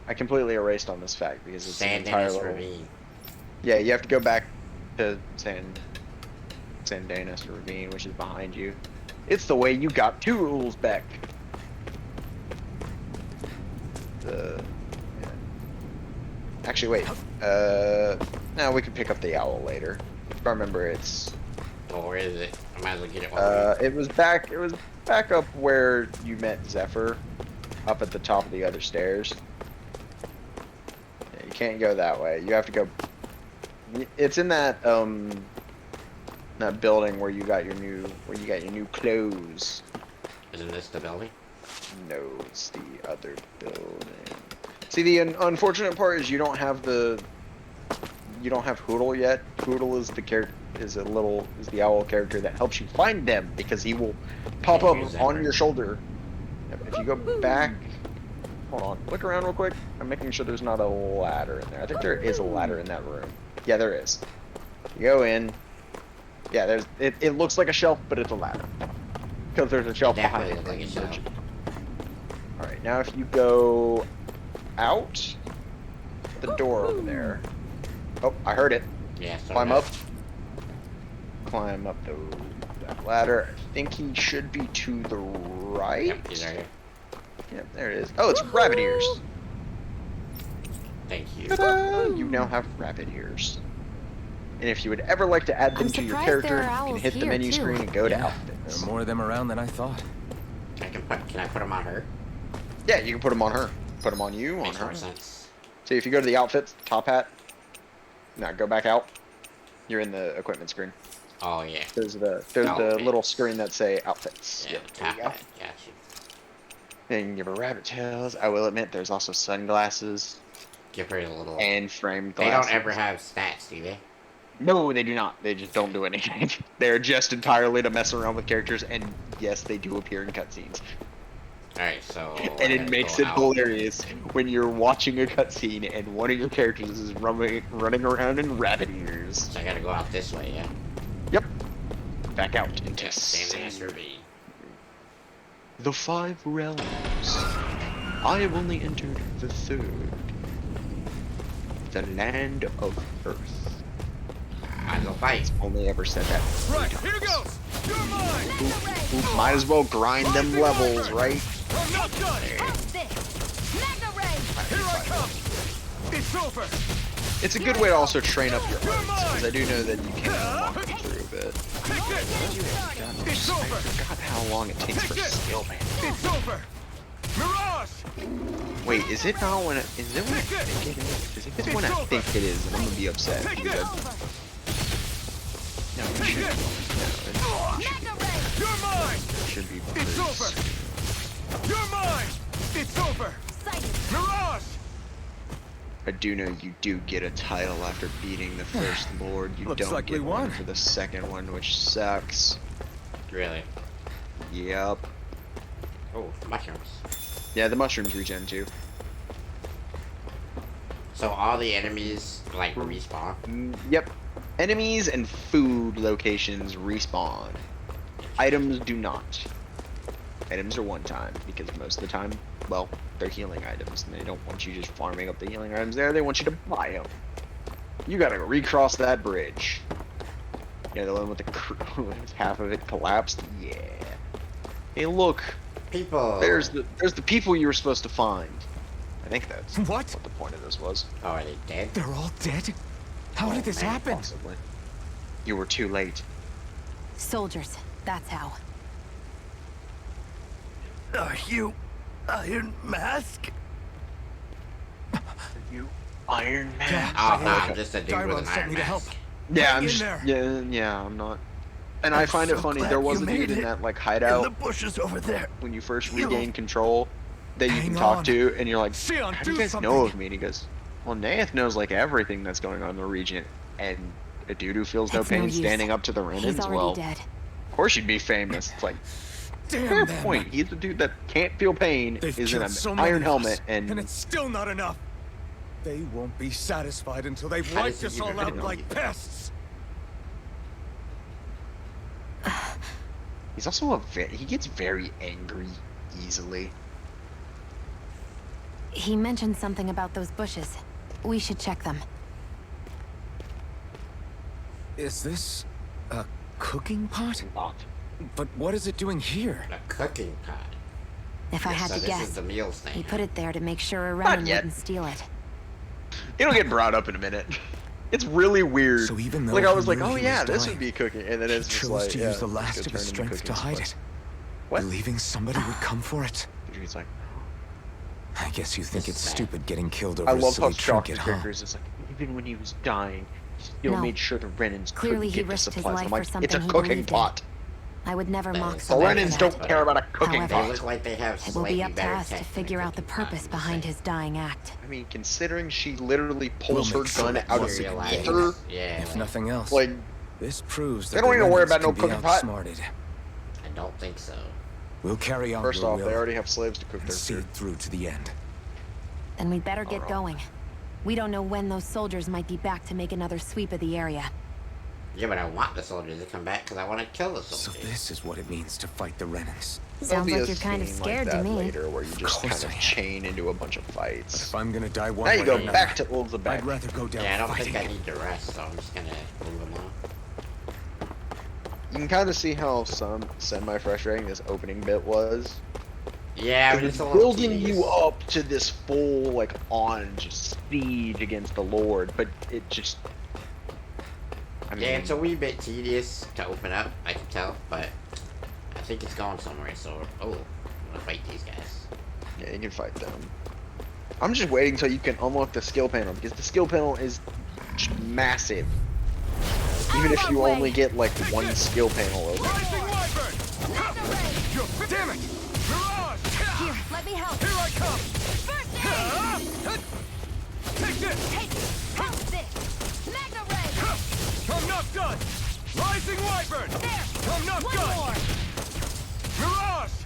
Speaker 2: I completely erased on this fact because it's an entire little...
Speaker 1: Ravine.
Speaker 2: Yeah, you have to go back to Sandanis Ravine, which is behind you. It's the way you got 2 rules back. Actually, wait. Now we can pick up the owl later. If I remember, it's...
Speaker 1: Well, where is it? I might as well get it while
Speaker 2: it was back up where you met Zephyr, up at the top of the other stairs. Yeah, you can't go that way. You have to go... It's in that, that building where you got your new clothes.
Speaker 1: Isn't this the building?
Speaker 2: No, it's the other building. See, the unfortunate part is you don't have Hoodle yet. Hoodle is the owl character that helps you find them because he will pop up on your shoulder. If you go back, hold on, look around real quick. I'm making sure there's not a ladder in there. I think there is a ladder in that room. Yeah, there is. You go in. Yeah, it looks like a shelf, but it's a ladder because there's a shelf behind it.
Speaker 1: Like a shelf.
Speaker 2: All right, now if you go out the door over there. Oh, I heard it.
Speaker 1: Yeah, so
Speaker 2: Climb up that ladder. I think he should be to the right.
Speaker 1: Yep, he's right here.
Speaker 2: Yep, there it is. Oh, it's rabbit ears.
Speaker 1: Thank you.
Speaker 2: Ta-da! You now have rabbit ears. And if you would ever like to add them to your character, you can hit the menu screen and go to
Speaker 6: There
Speaker 2: outfits.
Speaker 6: are more of them around than I thought.
Speaker 1: Can I put them on her?
Speaker 2: Yeah, you can put them on her. Put them on you,
Speaker 1: Makes
Speaker 2: on her.
Speaker 1: more sense.
Speaker 2: See, if you go to the outfits, top hat. Now go back out. You're in the equipment screen.
Speaker 1: Oh yeah.
Speaker 2: There's the
Speaker 1: Outfits.
Speaker 2: little screen that say outfits.
Speaker 1: Yeah,
Speaker 2: Yep, there
Speaker 1: top
Speaker 2: you go.
Speaker 1: hat. Got you.
Speaker 2: Then you can give her rabbit tails. I will admit, there's also sunglasses
Speaker 1: Give her a little.
Speaker 2: and framed
Speaker 1: They
Speaker 2: glasses.
Speaker 1: don't ever have stats, do they?
Speaker 2: No, they do not. They just don't do anything. They're just entirely to mess around with characters, and yes, they do appear in cutscenes.
Speaker 1: Alright, so.
Speaker 2: And it makes it hilarious when you're watching a cutscene and one of your characters is running around in rabbit ears.
Speaker 1: So I gotta go out this way, yeah?
Speaker 2: Yep. Back out into
Speaker 1: Sandanis Ravine.
Speaker 2: the 5 realms. I have only entered the 3rd. The land of Earth.
Speaker 1: I go fight.
Speaker 2: Only ever said that.
Speaker 3: Right, here goes! You're mine!
Speaker 2: Ooh, might as well grind them levels, right?
Speaker 3: I'm not done!
Speaker 4: Here
Speaker 3: Here I come! It's over!
Speaker 2: It's a good way to also train up your arms, because I do know that you can walk through a bit.
Speaker 3: Take this! It's
Speaker 2: I
Speaker 3: over!
Speaker 2: forgot how long it takes for skill, man.
Speaker 3: It's over! Mirage!
Speaker 2: Wait, is it not when it, is it when I think it is? Because if it's when I think it is, then I'm gonna be upset.
Speaker 3: Take
Speaker 2: Because
Speaker 3: this!
Speaker 2: no, it should,
Speaker 3: You're mine!
Speaker 2: it should be
Speaker 3: It's over! You're mine! It's over! Mirage!
Speaker 2: I do know you do get a title after beating the first lord. You
Speaker 6: Looks
Speaker 2: don't
Speaker 6: like we
Speaker 2: get one
Speaker 6: won.
Speaker 2: for the second one, which sucks.
Speaker 1: Really?
Speaker 2: Yep.
Speaker 1: Oh, mushrooms.
Speaker 2: Yeah, the mushrooms regen too.
Speaker 1: So all the enemies, like, respawn?
Speaker 2: Yep. Enemies and food locations respawn. Items do not. Items are one time, because most of the time, well, they're healing items, and they don't want you just farming up the healing items there, they want you to buy them. You gotta recross that bridge. Yeah, the one with the half of it collapsed? Yeah. Hey look,
Speaker 1: People!
Speaker 2: there's the people you were supposed to find. I think that's
Speaker 6: What?
Speaker 2: what the point of this was.
Speaker 1: Oh, are they dead?
Speaker 6: They're all dead? How did this
Speaker 2: Man,
Speaker 6: happen?
Speaker 2: Possibly. You were too late.
Speaker 4: Soldiers, that's how.
Speaker 5: Are you Iron Mask?
Speaker 2: You Iron Man.
Speaker 1: Oh, no,
Speaker 6: Yeah.
Speaker 1: I'm just a dude
Speaker 6: Tyrone
Speaker 1: with an
Speaker 6: sent
Speaker 1: iron
Speaker 6: me to help.
Speaker 1: mask.
Speaker 2: Yeah,
Speaker 6: Hang
Speaker 2: I'm
Speaker 6: in
Speaker 2: just
Speaker 6: there.
Speaker 2: yeah, I'm not. And I find it
Speaker 5: so
Speaker 2: funny.
Speaker 5: glad
Speaker 2: There was
Speaker 5: you
Speaker 2: a dude
Speaker 5: made
Speaker 2: in
Speaker 5: it.
Speaker 2: that like
Speaker 5: In
Speaker 2: hideout
Speaker 5: the bushes over there.
Speaker 2: when you first
Speaker 5: You-
Speaker 2: regain control that you can
Speaker 6: Hang
Speaker 2: talk
Speaker 6: on.
Speaker 2: to, and you're like,
Speaker 6: Sion,
Speaker 2: how do you
Speaker 6: do
Speaker 2: guys know
Speaker 6: something.
Speaker 2: of me? And he goes, well, Naeth knows like everything that's going on in the region, and a dude who feels no
Speaker 4: It's no
Speaker 2: pain
Speaker 4: use.
Speaker 2: standing up to the
Speaker 4: He's
Speaker 2: Renins.
Speaker 4: already
Speaker 2: Well,
Speaker 4: dead.
Speaker 2: of course you'd be famous. It's like,
Speaker 6: Damn
Speaker 2: fair
Speaker 6: them.
Speaker 2: point. He's the dude that can't feel pain,
Speaker 6: They've
Speaker 2: is in
Speaker 6: killed
Speaker 2: an
Speaker 6: so many
Speaker 2: iron
Speaker 6: of
Speaker 2: helmet,
Speaker 6: us, and it's still not enough. They won't be satisfied until they've
Speaker 1: How
Speaker 6: wiped
Speaker 1: does
Speaker 6: us
Speaker 1: he
Speaker 6: all
Speaker 1: even
Speaker 6: out
Speaker 1: know
Speaker 6: like
Speaker 1: you?
Speaker 6: pests.
Speaker 2: he's also he gets very angry easily.
Speaker 4: He mentioned something about those bushes. We should check them.
Speaker 6: Is this a cooking pot?
Speaker 2: Not.
Speaker 6: But what is it doing here?
Speaker 1: A cooking pot.
Speaker 4: If I
Speaker 1: Yes,
Speaker 4: had
Speaker 1: so
Speaker 4: to
Speaker 1: this
Speaker 4: guess,
Speaker 1: is the meals thing.
Speaker 4: he put it there to make sure a
Speaker 2: Not
Speaker 4: Renin
Speaker 2: yet.
Speaker 4: wouldn't steal it.
Speaker 2: It'll get brought up in a minute. It's really weird.
Speaker 6: So even though
Speaker 2: like I
Speaker 6: he
Speaker 2: was like,
Speaker 6: knew
Speaker 2: oh
Speaker 6: he
Speaker 2: yeah,
Speaker 6: was
Speaker 2: this
Speaker 6: dying,
Speaker 2: would be cooking, and then it's
Speaker 6: he
Speaker 2: just
Speaker 6: chose
Speaker 2: like,
Speaker 6: to
Speaker 2: yeah,
Speaker 6: use the
Speaker 2: let's
Speaker 6: last
Speaker 2: go
Speaker 6: of his
Speaker 2: turn into
Speaker 6: strength to
Speaker 2: cooking
Speaker 6: hide
Speaker 2: supplies.
Speaker 6: it.
Speaker 2: What?
Speaker 6: Believing somebody would come for it.
Speaker 2: He's like,
Speaker 6: I guess you think
Speaker 1: This
Speaker 6: it's
Speaker 1: is sad.
Speaker 6: stupid getting killed over
Speaker 2: I
Speaker 6: a
Speaker 2: love how
Speaker 6: silly
Speaker 2: shocked
Speaker 6: trinket,
Speaker 2: the
Speaker 6: huh?
Speaker 2: character is. It's like, even when he was dying, he still
Speaker 4: No.
Speaker 2: made sure the Renins
Speaker 4: Clearly
Speaker 2: couldn't
Speaker 4: he
Speaker 2: get the
Speaker 4: risked his
Speaker 2: supplies.
Speaker 4: life
Speaker 2: I'm
Speaker 4: for
Speaker 2: like, it's
Speaker 4: something
Speaker 2: a
Speaker 4: he
Speaker 2: cooking
Speaker 4: believed in.
Speaker 2: pot.
Speaker 4: I would never mock
Speaker 1: The
Speaker 2: The
Speaker 4: somebody
Speaker 2: Renins
Speaker 4: for
Speaker 2: don't
Speaker 4: that.
Speaker 2: care about a cooking
Speaker 4: However,
Speaker 1: They
Speaker 2: pot.
Speaker 1: look like they have
Speaker 4: It will be
Speaker 1: slightly
Speaker 4: up to
Speaker 1: better
Speaker 4: us to
Speaker 1: tech than a
Speaker 4: figure out the
Speaker 1: cooking pot,
Speaker 4: purpose
Speaker 1: I'm just
Speaker 4: behind
Speaker 1: saying.
Speaker 4: his dying act.
Speaker 2: I mean, considering she literally pulls
Speaker 6: We'll
Speaker 2: her
Speaker 6: make sure
Speaker 2: gun
Speaker 6: it
Speaker 2: out of
Speaker 6: works.
Speaker 2: the
Speaker 1: Materializes.
Speaker 2: ether,
Speaker 1: Yeah,
Speaker 6: If
Speaker 1: like,
Speaker 6: nothing else,
Speaker 2: like,
Speaker 6: this proves that
Speaker 2: They don't
Speaker 6: the
Speaker 2: even worry
Speaker 6: Renins
Speaker 2: about no
Speaker 6: can be
Speaker 2: cooking pot.
Speaker 6: outsmarted.
Speaker 1: I don't think so.
Speaker 6: We'll carry out
Speaker 2: first
Speaker 6: your
Speaker 2: off,
Speaker 6: will
Speaker 2: they already have slaves to cook
Speaker 6: and
Speaker 2: their
Speaker 6: see
Speaker 2: food.
Speaker 6: it through to the end.
Speaker 4: Then we'd better get
Speaker 2: Alright.
Speaker 4: going. We don't know when those soldiers might be back to make another sweep of the area.
Speaker 1: Yeah, but I want the soldiers to come back because I want to kill the
Speaker 6: So
Speaker 1: soldiers.
Speaker 6: this is what it means to fight the Renins.
Speaker 2: There'll
Speaker 4: Sounds
Speaker 2: be
Speaker 4: like
Speaker 2: a
Speaker 4: you're kind of
Speaker 2: scene
Speaker 4: scared
Speaker 2: like
Speaker 4: to
Speaker 2: that
Speaker 4: me.
Speaker 2: later where you just
Speaker 6: course
Speaker 2: kind of
Speaker 6: I am.
Speaker 2: chain into a bunch of
Speaker 6: But
Speaker 2: fights.
Speaker 6: if I'm gonna die one
Speaker 2: Now you
Speaker 6: way
Speaker 2: go
Speaker 6: or another,
Speaker 2: back to
Speaker 6: I'd
Speaker 2: Elizabeth.
Speaker 6: rather go down
Speaker 1: Yeah, I don't
Speaker 6: fighting.
Speaker 1: think I need to rest, so I'm just gonna move along.
Speaker 2: You can kind of see how some semi-frustrating this opening bit was.
Speaker 1: Yeah, but
Speaker 2: It
Speaker 1: it's
Speaker 2: was
Speaker 1: a little
Speaker 2: building
Speaker 1: tedious.
Speaker 2: you up to this full, like, on just siege against the Lord, but it just. I mean,
Speaker 1: Yeah, it's a wee bit tedious to open up, I can tell, but I think it's going somewhere, so... Oh, I'm gonna fight these guys.
Speaker 2: yeah, you can fight them. I'm just waiting until you can unlock the skill panel, because the skill panel is just massive. Even if you only get, like, one skill panel open.
Speaker 6: Rising Wyvern! Damn it! Mirage!
Speaker 4: Here, let me help.
Speaker 6: Here I come!
Speaker 4: First aid!
Speaker 6: Take this!
Speaker 4: Take help this! Magna Ray!
Speaker 6: I'm not done! Rising Wyvern!
Speaker 4: There!
Speaker 6: I'm not
Speaker 4: One
Speaker 6: done!
Speaker 4: more!
Speaker 6: Mirage!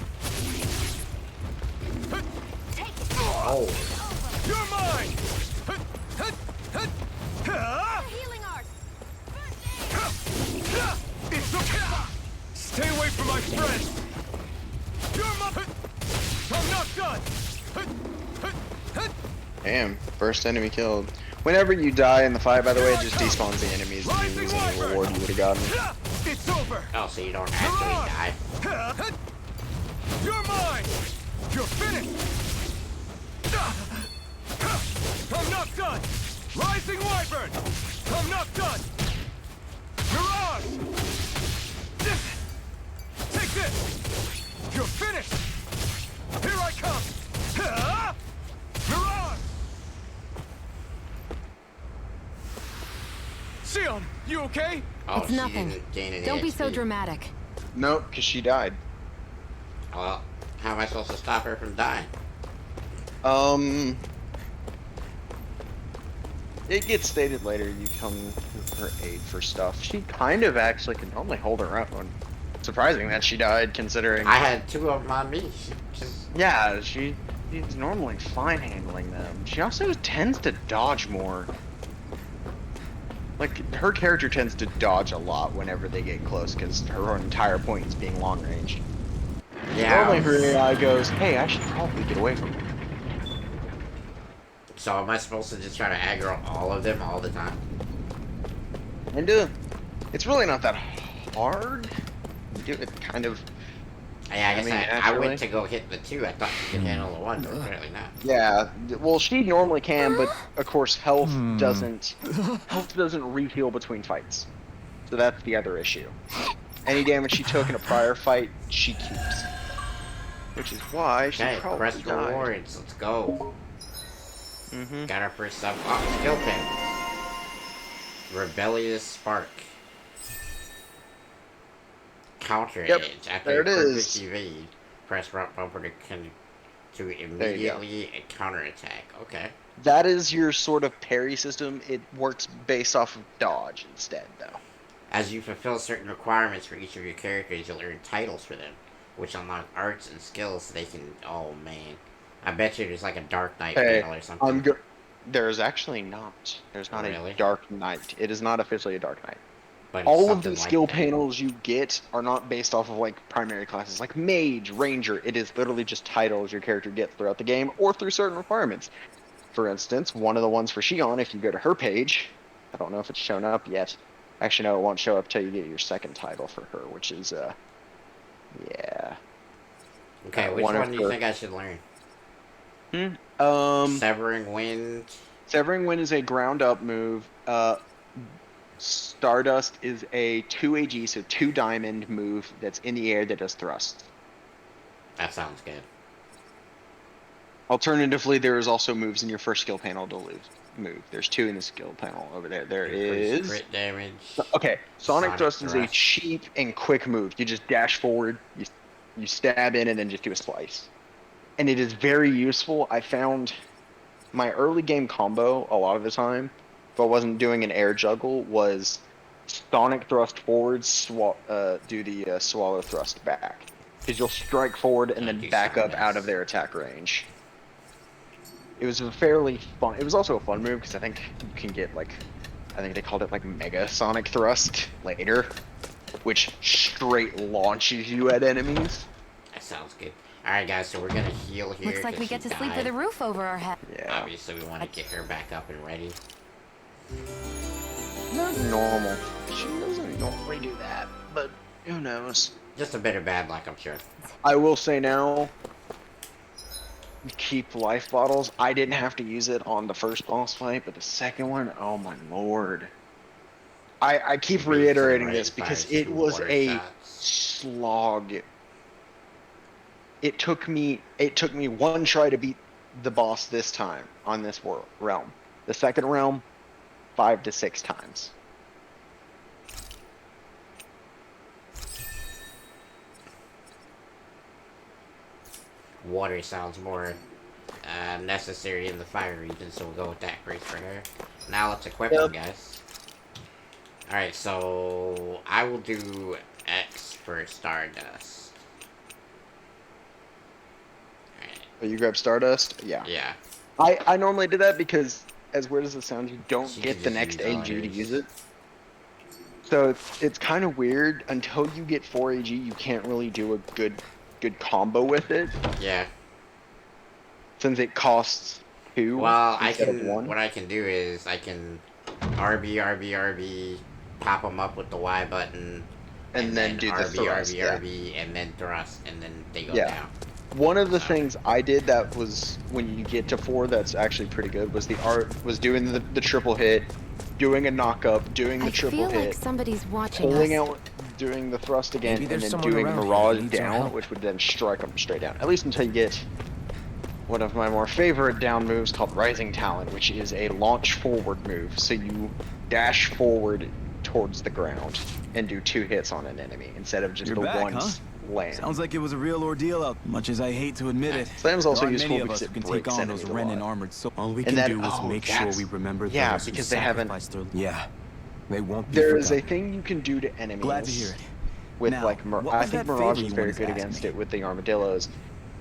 Speaker 4: Take it!
Speaker 1: Oh,
Speaker 6: You're mine!
Speaker 4: Healing art!
Speaker 6: It's okay! Stay away from my friend! You're my... I'm not done!
Speaker 2: Damn, first enemy killed. Whenever you die in the fight, by the way, it just despawns the enemies and you lose any reward you would have gotten.
Speaker 6: It's over!
Speaker 1: oh, so you don't actually die.
Speaker 6: You're mine! You're finished! I'm not done! Rising Wyvern! I'm not done! Mirage! Take this! You're finished! Here I come! Mirage! Sion, you okay?
Speaker 1: Oh,
Speaker 4: It's
Speaker 1: she
Speaker 4: nothing.
Speaker 1: didn't gain any
Speaker 4: Don't be so
Speaker 1: XP.
Speaker 4: dramatic.
Speaker 2: Nope, because she died.
Speaker 1: Well, how am I supposed to stop her from dying?
Speaker 2: It gets stated later you come to her aid for stuff. She kind of actually can only hold her own. Surprising that she died, considering.
Speaker 1: I had two of them on me. She just...
Speaker 2: Yeah, she's normally fine handling them. She also tends to dodge more. Like, her character tends to dodge a lot whenever they get close, because her entire point is being long range.
Speaker 1: Yeah.
Speaker 2: Normally her AI goes, hey, I should probably get away from her.
Speaker 1: So am I supposed to just try to aggro all of them all the time?
Speaker 2: And it's really not that hard. You do it kind of.
Speaker 1: Yeah, I guess
Speaker 2: mean,
Speaker 1: I
Speaker 2: actually-
Speaker 1: went to go hit the two. I thought you could handle the one, but apparently not.
Speaker 2: Yeah, well, she normally can, but of course, health doesn't reheal between fights. So that's the other issue. Any damage she took in a prior fight, she keeps. Which is why she
Speaker 1: Okay,
Speaker 2: probably
Speaker 1: press
Speaker 2: died.
Speaker 1: rewards. Let's go.
Speaker 2: Mm-hmm.
Speaker 1: Got our first sub. Oh, skill pin. Rebellious Spark. Counter
Speaker 2: Yep,
Speaker 1: edge. After
Speaker 2: there it
Speaker 1: a quick
Speaker 2: is.
Speaker 1: evade, press right bumper to
Speaker 2: There you go.
Speaker 1: immediately counterattack. Okay.
Speaker 2: That is your sort of parry system. It works based off of dodge instead, though.
Speaker 1: As you fulfill certain requirements for each of your characters, you'll earn titles for them, which unlock arts and skills so they can. Oh man, I bet you there's like a Dark Knight
Speaker 2: Hey,
Speaker 1: panel or something.
Speaker 2: There's actually not. There's not
Speaker 1: Really?
Speaker 2: a Dark Knight. It is not officially a Dark Knight.
Speaker 1: But it's
Speaker 2: All of
Speaker 1: something
Speaker 2: the
Speaker 1: like
Speaker 2: skill
Speaker 1: that.
Speaker 2: panels you get are not based off of like primary classes like Mage, Ranger. It is literally just titles your character gets throughout the game or through certain requirements. For instance, one of the ones for Shion, if you go to her page, I don't know if it's shown up yet. Actually, no, it won't show up till you get your second title for her, which is yeah.
Speaker 1: Okay, which one do you think I should learn? Severing Wind.
Speaker 2: Severing Wind is a ground up move. Stardust is a 2 AG, so 2 diamond move that's in the air that does thrust.
Speaker 1: That sounds good.
Speaker 2: Alternatively, there is also moves in your first skill panel to move. There's 2 in the skill panel over there. There is
Speaker 1: crit damage.
Speaker 2: Okay, Sonic Thrust is a cheap and quick move. You just dash forward, you stab in, and then just do a slice. And it is very useful. I found my early game combo a lot of the time, if I wasn't doing an air juggle, was Sonic Thrust forward, do the Swallow Thrust back. Because you'll strike forward and then back up out of their attack range. It was a fairly fun. It was also a fun move because I think you can get like, I think they called it like Mega Sonic Thrust later, which straight launches you at enemies.
Speaker 1: That sounds good. Alright guys, so we're gonna heal here.
Speaker 4: Looks like we get to sleep with a roof over our head.
Speaker 2: Yeah.
Speaker 1: Obviously we want to get her back up and ready.
Speaker 2: Not normal. She doesn't normally do that, but who knows?
Speaker 1: Just a bit of bad luck, I'm sure.
Speaker 2: I will say now, keep life bottles. I didn't have to use it on the first boss fight, but the second one, oh my lord. I keep reiterating this because it was a slog. It took me 1 try to beat the boss this time on this realm. The second realm, 5 to 6 times.
Speaker 1: Water sounds more necessary in the fire region, so we'll go with that grace for her. Now let's equip them, guys. Alright, so I will do X for Stardust. Alright.
Speaker 2: Oh, you grab Stardust? Yeah.
Speaker 1: Yeah.
Speaker 2: I normally do that because, as weird as it sounds, you don't
Speaker 1: She
Speaker 2: get
Speaker 1: can
Speaker 2: the
Speaker 1: just
Speaker 2: next
Speaker 1: use
Speaker 2: AG to use it. So it's kind of weird. Until you get 4 AG, you can't really do a good combo with it.
Speaker 1: Yeah.
Speaker 2: Since it costs 2
Speaker 1: Well,
Speaker 2: instead of 1.
Speaker 1: what I can do is I can RB, pop them up with the Y button,
Speaker 2: and then do the
Speaker 1: RB,
Speaker 2: thrust, yeah.
Speaker 1: RB, and then thrust, and then they go
Speaker 2: Yeah.
Speaker 1: down.
Speaker 2: One of the things I did that was when you get to 4, that's actually pretty good, was doing the triple hit, doing a knock up, doing the triple
Speaker 4: I feel
Speaker 2: hit,
Speaker 4: like somebody's watching
Speaker 2: pulling
Speaker 4: us.
Speaker 2: out, doing the thrust again,
Speaker 5: Maybe
Speaker 2: and
Speaker 5: there's
Speaker 2: then
Speaker 5: someone
Speaker 2: doing
Speaker 5: around here
Speaker 2: Mirage
Speaker 5: who needs our
Speaker 2: down,
Speaker 5: help.
Speaker 2: which would then strike them straight down. At least until you get one of my more favorite down moves called Rising Talon, which is a launch forward move. So you dash forward towards the ground and do 2 hits on an enemy instead of just
Speaker 7: You're
Speaker 2: the
Speaker 7: back,
Speaker 2: one
Speaker 7: huh?
Speaker 2: land.
Speaker 7: Sounds like it was a real ordeal out. Much as I hate to admit it,
Speaker 2: Slam's also
Speaker 7: there aren't
Speaker 2: useful
Speaker 7: many of
Speaker 2: because
Speaker 7: us
Speaker 2: it
Speaker 7: who can
Speaker 2: breaks
Speaker 7: take on those
Speaker 2: enemies a
Speaker 7: Renin
Speaker 2: lot.
Speaker 7: armored so.
Speaker 5: All we
Speaker 2: And
Speaker 5: can
Speaker 2: that-
Speaker 5: do is
Speaker 2: oh,
Speaker 5: make sure
Speaker 2: that's-
Speaker 5: we remember
Speaker 2: yeah,
Speaker 5: those
Speaker 2: because
Speaker 5: who
Speaker 2: they haven't-
Speaker 5: sacrificed their... Yeah, they won't be
Speaker 2: There is a
Speaker 5: forgotten.
Speaker 2: thing you can do to enemies.
Speaker 7: Glad to hear it.
Speaker 2: With
Speaker 7: Now,
Speaker 2: like,
Speaker 7: what
Speaker 2: I
Speaker 7: was
Speaker 2: think
Speaker 7: that
Speaker 2: Mirage
Speaker 7: favor
Speaker 2: is
Speaker 7: you
Speaker 2: very
Speaker 7: wanted to
Speaker 2: good
Speaker 7: ask
Speaker 2: against
Speaker 7: me?
Speaker 2: it with the armadillos.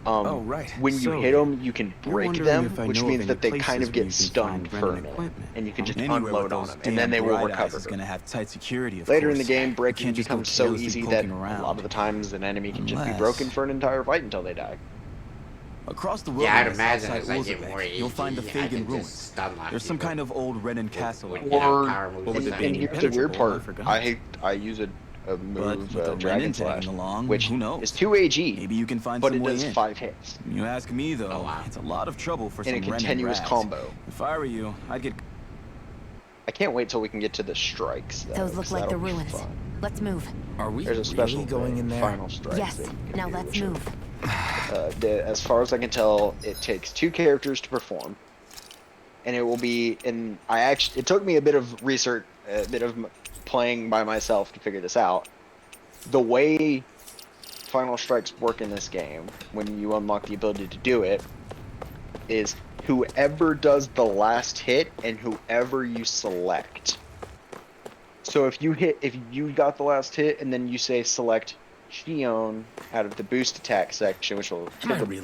Speaker 5: Oh, right.
Speaker 2: When you
Speaker 5: So,
Speaker 2: hit them, you can
Speaker 5: you're
Speaker 2: break
Speaker 5: wondering
Speaker 2: them,
Speaker 5: if I
Speaker 2: which
Speaker 5: know of
Speaker 2: means
Speaker 5: any
Speaker 2: that they kind
Speaker 5: places
Speaker 2: of
Speaker 5: where
Speaker 2: get
Speaker 5: you can
Speaker 2: stunned
Speaker 5: find
Speaker 2: for a
Speaker 5: Renin
Speaker 2: minute,
Speaker 5: equipment.
Speaker 2: and you can just
Speaker 7: Anywhere
Speaker 2: unload
Speaker 7: with
Speaker 2: on
Speaker 7: those
Speaker 2: them, and then
Speaker 7: damn
Speaker 2: they will
Speaker 7: bright
Speaker 2: recover.
Speaker 7: eyes is gonna have tight security, of
Speaker 2: Later in the
Speaker 7: course.
Speaker 2: game,
Speaker 7: You
Speaker 2: breaking
Speaker 7: can't just go
Speaker 2: becomes so
Speaker 7: carelessly
Speaker 2: easy that
Speaker 7: poking
Speaker 2: a
Speaker 7: around.
Speaker 2: lot of the times an enemy can just be
Speaker 7: Unless-
Speaker 2: broken for an entire fight until they die.
Speaker 7: Across the
Speaker 1: Yeah, I'd
Speaker 7: wilderness
Speaker 1: imagine
Speaker 7: outside
Speaker 1: as I get
Speaker 7: Ulzabek,
Speaker 1: more AG,
Speaker 7: you'll find the
Speaker 1: I
Speaker 7: Fagin
Speaker 1: can just
Speaker 7: Ruins.
Speaker 1: stun lock
Speaker 7: There's some
Speaker 1: people
Speaker 7: kind of old Renin castle
Speaker 1: with,
Speaker 7: out
Speaker 1: you
Speaker 7: there.
Speaker 1: know,
Speaker 2: Or-
Speaker 1: power moves
Speaker 7: What
Speaker 1: and
Speaker 7: with it
Speaker 1: stuff.
Speaker 7: being
Speaker 2: And here's the weird
Speaker 7: impenetrable, I
Speaker 2: part.
Speaker 7: forgot.
Speaker 2: I use a
Speaker 7: But
Speaker 2: move,
Speaker 7: with the
Speaker 2: Dragon
Speaker 7: Renin
Speaker 2: Slash,
Speaker 7: tagging along,
Speaker 2: which
Speaker 7: who knows?
Speaker 2: is 2 AG,
Speaker 7: Maybe you can find
Speaker 2: but
Speaker 7: some
Speaker 2: it
Speaker 7: way
Speaker 2: does
Speaker 7: in.
Speaker 2: 5 hits
Speaker 7: You ask me though,
Speaker 1: Oh, wow.
Speaker 7: it's a lot of trouble for
Speaker 2: in
Speaker 7: some
Speaker 2: a
Speaker 7: Renin
Speaker 2: continuous
Speaker 7: rags.
Speaker 2: combo.
Speaker 7: If I were you, I'd get.
Speaker 2: I can't wait till we can get to the strikes. Though,
Speaker 4: Those look
Speaker 2: 'cause
Speaker 4: like the
Speaker 2: that'll be
Speaker 4: ruins.
Speaker 2: fun.
Speaker 4: Let's move.
Speaker 5: Are we
Speaker 2: There's a special
Speaker 5: really going
Speaker 2: thing,
Speaker 5: in there?
Speaker 2: final strikes.
Speaker 4: Yes.
Speaker 2: that you can
Speaker 4: Now
Speaker 2: do,
Speaker 4: let's
Speaker 2: which are-
Speaker 4: move.
Speaker 2: As far as I can tell, it takes 2 characters to perform, and it will be. And it took me a bit of research, a bit of playing by myself to figure this out. The way final strikes work in this game, when you unlock the ability to do it, is whoever does the last hit and whoever you select. So if you got the last hit, and then you say select Shion out of the boost attack section, which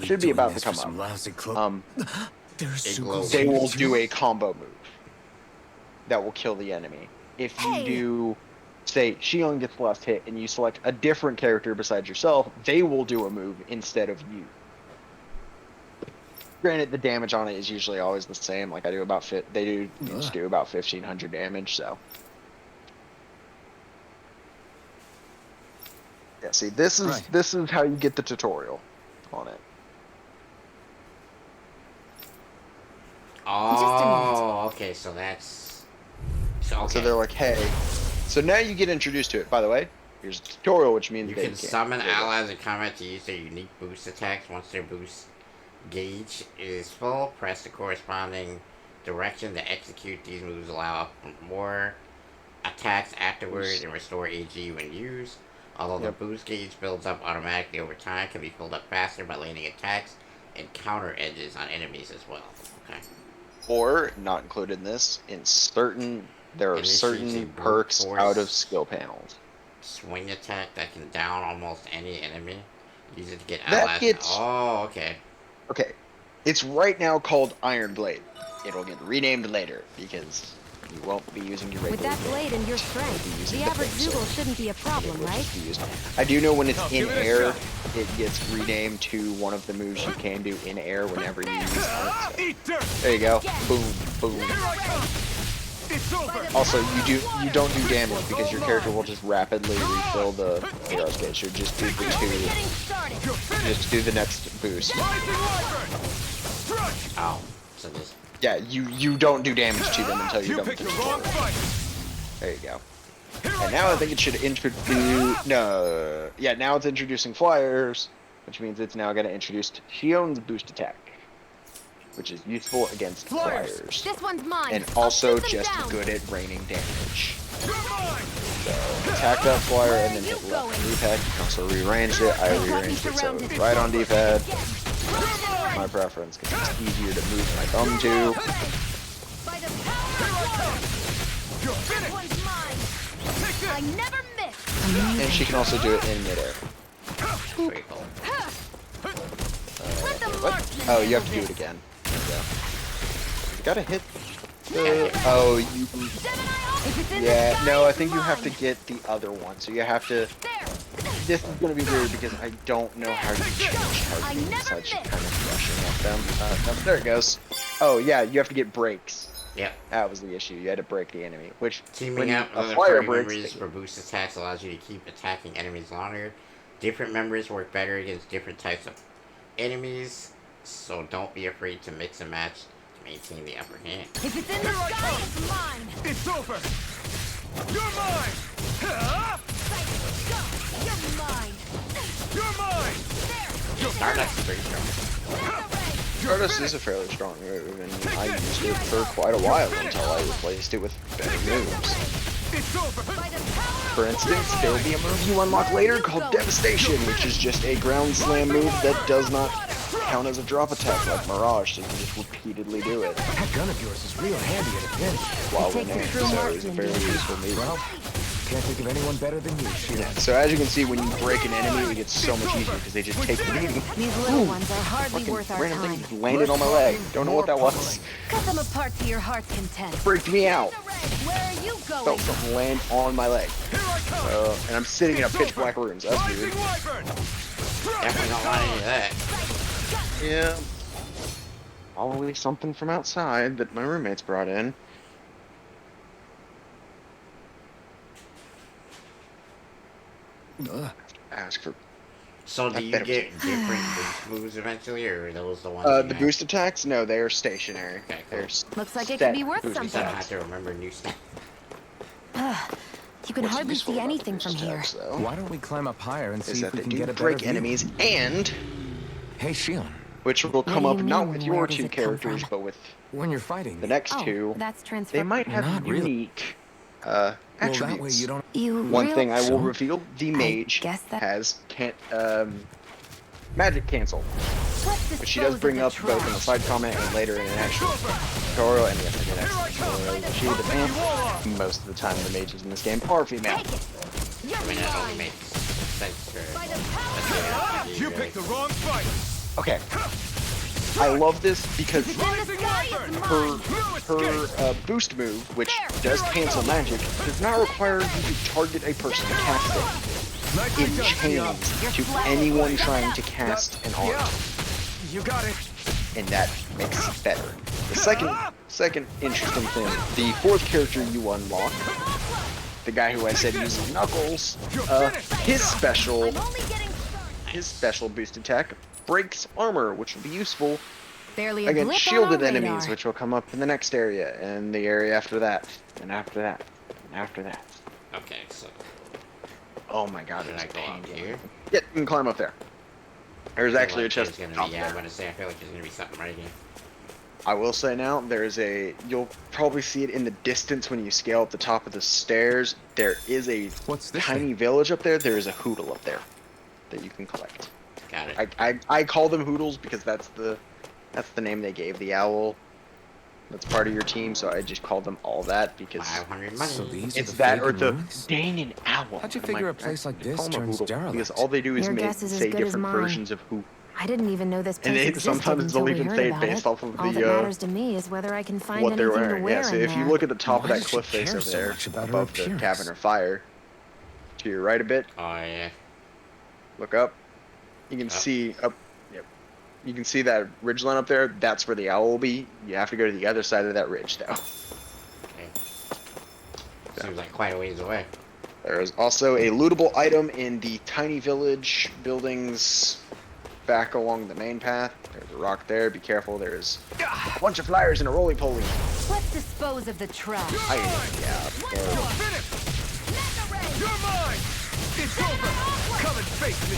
Speaker 2: should be about to come up.
Speaker 3: Lousy cloak.
Speaker 5: They're
Speaker 1: glow.
Speaker 2: They will do a combo move that will kill the enemy. If you
Speaker 4: Hey.
Speaker 2: do, say, Shion gets the last hit, and you select a different character besides yourself, they will do a move instead of you. Granted, the damage on it is usually always the same. Like I do about they each do about 1,500 damage. So yeah, see, this is how you get the tutorial on it.
Speaker 1: Oh, okay, so that's... So, okay.
Speaker 2: So they're like, hey. So now you get introduced to it. By the way, here's the tutorial, which means
Speaker 1: You
Speaker 2: they
Speaker 1: can
Speaker 2: can't.
Speaker 1: summon allies in combat to use their unique boost attacks. Once their boost gauge is full, press the corresponding direction to execute these moves. Allow up more attacks afterwards and restore AG when used. Although the boost gauge builds up automatically over time, can be filled up faster by landing attacks and counter edges on enemies as well. Okay.
Speaker 2: Or not included in this. There are
Speaker 1: Initiates a
Speaker 2: certain
Speaker 1: brute
Speaker 2: perks
Speaker 1: force
Speaker 2: out of skill panels.
Speaker 1: Swing attack that can down almost any enemy. Use it to get
Speaker 2: That
Speaker 1: allies.
Speaker 2: gets-
Speaker 1: Oh, okay.
Speaker 2: Okay, it's right now called Iron Blade. It'll get renamed later because you won't be using your
Speaker 4: With
Speaker 2: regular
Speaker 4: that blade and your strength,
Speaker 2: using
Speaker 4: the
Speaker 2: the
Speaker 4: average
Speaker 2: thing, so
Speaker 4: Zoogle shouldn't be a problem,
Speaker 2: It will
Speaker 4: right?
Speaker 2: just be used. I do know when it's in
Speaker 6: give it a
Speaker 2: air,
Speaker 6: shot.
Speaker 2: it gets renamed to one of the moves you can do in air whenever you use it. So,
Speaker 6: Eat dirt!
Speaker 2: there you go. Boom, boom.
Speaker 6: Here I come! It's over!
Speaker 2: Also, you don't do damage because your character will just rapidly refill the hero's gauge. So just do the
Speaker 4: Getting started.
Speaker 6: You're finished!
Speaker 2: just do the next boost.
Speaker 6: Rising Wyvern! Strike!
Speaker 1: Oh, so this...
Speaker 2: Yeah, you don't do damage to them until you're
Speaker 6: You
Speaker 2: done with
Speaker 6: picked
Speaker 2: the
Speaker 6: the wrong
Speaker 2: tutorial.
Speaker 6: fight!
Speaker 2: There you go.
Speaker 6: Here
Speaker 2: And now I think it should introduce. No, yeah, now it's introducing flyers, which means it's now going to introduce Shion's boost attack, which is useful against
Speaker 6: Flyers.
Speaker 2: flyers,
Speaker 4: This one's mine.
Speaker 2: and
Speaker 4: I'll
Speaker 2: also
Speaker 4: shoot them
Speaker 2: just
Speaker 4: down.
Speaker 2: good at raining damage.
Speaker 6: You're mine!
Speaker 2: So attack that flyer and then
Speaker 4: Where are
Speaker 2: hit
Speaker 4: you
Speaker 2: left on
Speaker 4: going?
Speaker 2: D-pad. You can also rearrange it. I rearranged it so it's right on D-pad. My preference because it's easier to move my thumb to.
Speaker 4: By the power of water.
Speaker 6: You're
Speaker 4: This
Speaker 6: finished!
Speaker 4: one's mine.
Speaker 6: Take
Speaker 4: I
Speaker 6: this!
Speaker 4: never miss.
Speaker 2: And she can also do it in midair.
Speaker 1: Pretty cool.
Speaker 4: Let the
Speaker 2: What?
Speaker 4: marksman
Speaker 2: Oh, you have to do
Speaker 4: handle
Speaker 2: it again. There you go. You gotta hit the... Oh, you...
Speaker 4: this. If it's in the
Speaker 2: Yeah,
Speaker 4: sky,
Speaker 2: no, I
Speaker 4: it's
Speaker 2: think you have to
Speaker 4: mine.
Speaker 2: get the other one. So you have to...
Speaker 4: There.
Speaker 2: This is gonna be weird because I don't know how you change
Speaker 4: I
Speaker 2: targeting
Speaker 4: never
Speaker 2: besides
Speaker 4: miss.
Speaker 2: kind of rushing at them. No, there it goes. Oh, yeah, you have to get breaks.
Speaker 1: Yep.
Speaker 2: That was the issue. You had to break the enemy, which...
Speaker 1: Teaming
Speaker 2: when
Speaker 1: up with
Speaker 2: a
Speaker 1: other
Speaker 2: flyer
Speaker 1: party
Speaker 2: breaks...
Speaker 1: members for boost attacks allows you to keep attacking enemies longer. Different members work better against different types of enemies, so don't be afraid to mix and match to maintain the upper hand.
Speaker 4: If it's in the sky, it's mine.
Speaker 6: It's over! You're mine! Ah!
Speaker 4: You're mine.
Speaker 6: You're mine!
Speaker 4: There.
Speaker 1: Stardust is pretty strong.
Speaker 2: Stardust is a fairly strong move, and I used it for quite a while until I replaced it with better moves.
Speaker 6: It's over!
Speaker 4: By the power
Speaker 2: For instance, there will be a move you unlock later called Devastation, which is just a ground slam move that does not count as a drop attack like Mirage, so you can just repeatedly do it
Speaker 5: That gun of yours is real handy at a pinch.
Speaker 2: while
Speaker 4: It
Speaker 2: in
Speaker 4: takes a
Speaker 2: air,
Speaker 4: true
Speaker 2: so it's a
Speaker 4: marksman
Speaker 2: very
Speaker 4: to do
Speaker 2: useful move.
Speaker 5: Well, can't think of anyone better than you, Shion.
Speaker 2: So as you can see, when you break an enemy, it gets so much easier because they just take the beating.
Speaker 4: These little ones are hardly
Speaker 2: Fucking
Speaker 4: worth our
Speaker 2: random thing
Speaker 4: time.
Speaker 2: just landed on my leg. Don't know what that was.
Speaker 4: Cut them apart to your heart's content.
Speaker 2: Freaked me out.
Speaker 4: Where are you going?
Speaker 2: Felt something land on my leg.
Speaker 6: Here I come!
Speaker 2: And I'm sitting in a pitch black room, so that's
Speaker 6: Rising
Speaker 2: weird.
Speaker 6: Wyvern! Strike!
Speaker 1: Definitely don't want any of that.
Speaker 2: Yeah. Probably something from outside that my roommates brought in. Ask for
Speaker 1: So
Speaker 2: I
Speaker 1: do you
Speaker 2: bet it was-
Speaker 1: get different boost moves eventually, or are those the ones
Speaker 2: the
Speaker 1: you have?
Speaker 2: boost attacks. No, they are stationary.
Speaker 1: Okay, cool.
Speaker 2: They're
Speaker 4: Looks like it
Speaker 2: set
Speaker 4: could be worth
Speaker 2: boost
Speaker 1: So I
Speaker 4: something.
Speaker 1: don't
Speaker 2: attacks.
Speaker 1: have to remember new stuff.
Speaker 4: You can
Speaker 2: What's
Speaker 4: hardly
Speaker 2: useful
Speaker 4: see
Speaker 2: about the
Speaker 4: anything
Speaker 2: boost
Speaker 4: from here.
Speaker 2: attacks, though,
Speaker 5: Why don't we climb up higher and
Speaker 2: is
Speaker 5: see if
Speaker 2: that
Speaker 5: we
Speaker 2: they
Speaker 5: can
Speaker 2: do
Speaker 5: get a better
Speaker 2: break
Speaker 5: view?
Speaker 2: enemies, and
Speaker 5: Hey, Shion,
Speaker 2: which will come
Speaker 4: do
Speaker 2: up
Speaker 4: you
Speaker 2: not
Speaker 4: mean,
Speaker 2: with
Speaker 4: where
Speaker 2: your
Speaker 4: does
Speaker 2: two
Speaker 4: it come
Speaker 2: characters,
Speaker 4: from?
Speaker 2: but with
Speaker 5: when you're fighting,
Speaker 2: the next
Speaker 4: Oh,
Speaker 2: two.
Speaker 4: that's transfer.
Speaker 2: They might have
Speaker 5: Not really.
Speaker 2: unique
Speaker 5: well,
Speaker 2: attributes.
Speaker 5: that way you don't.
Speaker 4: You
Speaker 2: One
Speaker 4: real-
Speaker 2: thing I will
Speaker 5: So?
Speaker 2: reveal: the
Speaker 4: I
Speaker 2: mage
Speaker 4: guess that-
Speaker 2: has magic cancel. But she does bring up both in a side comment and later in an actual tutorial, and yes, I did actually tutorial that she the man. Most of the time the mages in this game are female.
Speaker 1: I mean, that only makes sense for
Speaker 6: You picked the wrong fight.
Speaker 2: Okay. I love this because her boost move, which does cancel magic, does not require you to target a person to cast it. It chains to anyone trying to cast an art.
Speaker 6: You got it.
Speaker 2: And that makes it better. The second interesting thing, the fourth character you unlock, the guy who I said uses knuckles, his special boost attack breaks armor, which will be useful
Speaker 4: Barely a
Speaker 2: against
Speaker 4: blip
Speaker 2: shielded
Speaker 4: on our
Speaker 2: enemies,
Speaker 4: radar.
Speaker 2: which will come up in the next area, and the area after that, and after that, and after that.
Speaker 1: Okay, so
Speaker 2: Oh my god,
Speaker 1: should
Speaker 2: it's
Speaker 1: I
Speaker 2: a
Speaker 1: go
Speaker 2: pain.
Speaker 1: up here?
Speaker 2: Yeah, you can climb up there. There's actually a
Speaker 1: I feel like
Speaker 2: chest
Speaker 1: there's
Speaker 2: up
Speaker 1: gonna be, yeah, I'm
Speaker 2: there.
Speaker 1: gonna say I feel like there's gonna be something right here.
Speaker 2: I will say now, you'll probably see it in the distance when you scale up the top of the stairs. There is a
Speaker 5: What's this
Speaker 2: tiny village up there. There is a hoodle up there that you can collect.
Speaker 1: Got it.
Speaker 2: I call them hoodles because that's the name they gave the owl. That's part of your team, so I just called them all that because
Speaker 1: 500 money.
Speaker 5: So these are
Speaker 2: it's
Speaker 5: the
Speaker 2: that or
Speaker 5: Fagin
Speaker 2: the
Speaker 5: ruins?
Speaker 2: Danon owl.
Speaker 5: How'd you
Speaker 2: I'm
Speaker 5: figure
Speaker 2: like,
Speaker 5: a place like
Speaker 2: I
Speaker 5: this
Speaker 2: call 'em a
Speaker 5: turns
Speaker 2: hoodle
Speaker 5: derelict?
Speaker 2: because all they do is
Speaker 4: Your
Speaker 2: make
Speaker 4: guess is as
Speaker 2: say
Speaker 4: good as
Speaker 2: different
Speaker 4: mine.
Speaker 2: versions of who.
Speaker 4: I didn't even know this place
Speaker 2: And they
Speaker 4: existed
Speaker 2: sometimes
Speaker 4: until
Speaker 2: they'll
Speaker 4: we
Speaker 2: even
Speaker 4: heard
Speaker 2: say it
Speaker 4: about
Speaker 2: based
Speaker 4: it.
Speaker 2: off of
Speaker 4: All that
Speaker 2: the
Speaker 4: matters to me is whether I can find
Speaker 2: what they're
Speaker 4: anything to
Speaker 2: wearing.
Speaker 4: wear
Speaker 2: Yeah, so
Speaker 4: in
Speaker 2: if you
Speaker 4: there.
Speaker 2: look at the top of
Speaker 5: Why
Speaker 2: that
Speaker 5: does she
Speaker 2: cliff face
Speaker 5: care
Speaker 2: over
Speaker 5: so
Speaker 2: there,
Speaker 5: much about her
Speaker 2: above the
Speaker 5: appearance?
Speaker 2: cavern of fire, to your right a bit,
Speaker 1: Oh yeah.
Speaker 2: look up. You can see up. Yep. You can see that ridge line up there. That's where the owl will be. You have to go to the other side of that ridge, though.
Speaker 1: Okay. Seems like quite a ways away.
Speaker 2: There is also a lootable item in the tiny village buildings back along the main path. There's a rock there. Be careful. There's a bunch of flyers and a roly-poly.
Speaker 4: Let's dispose of the trash.
Speaker 2: Yeah.
Speaker 6: You're finished. You're mine. It's over. Come and face me.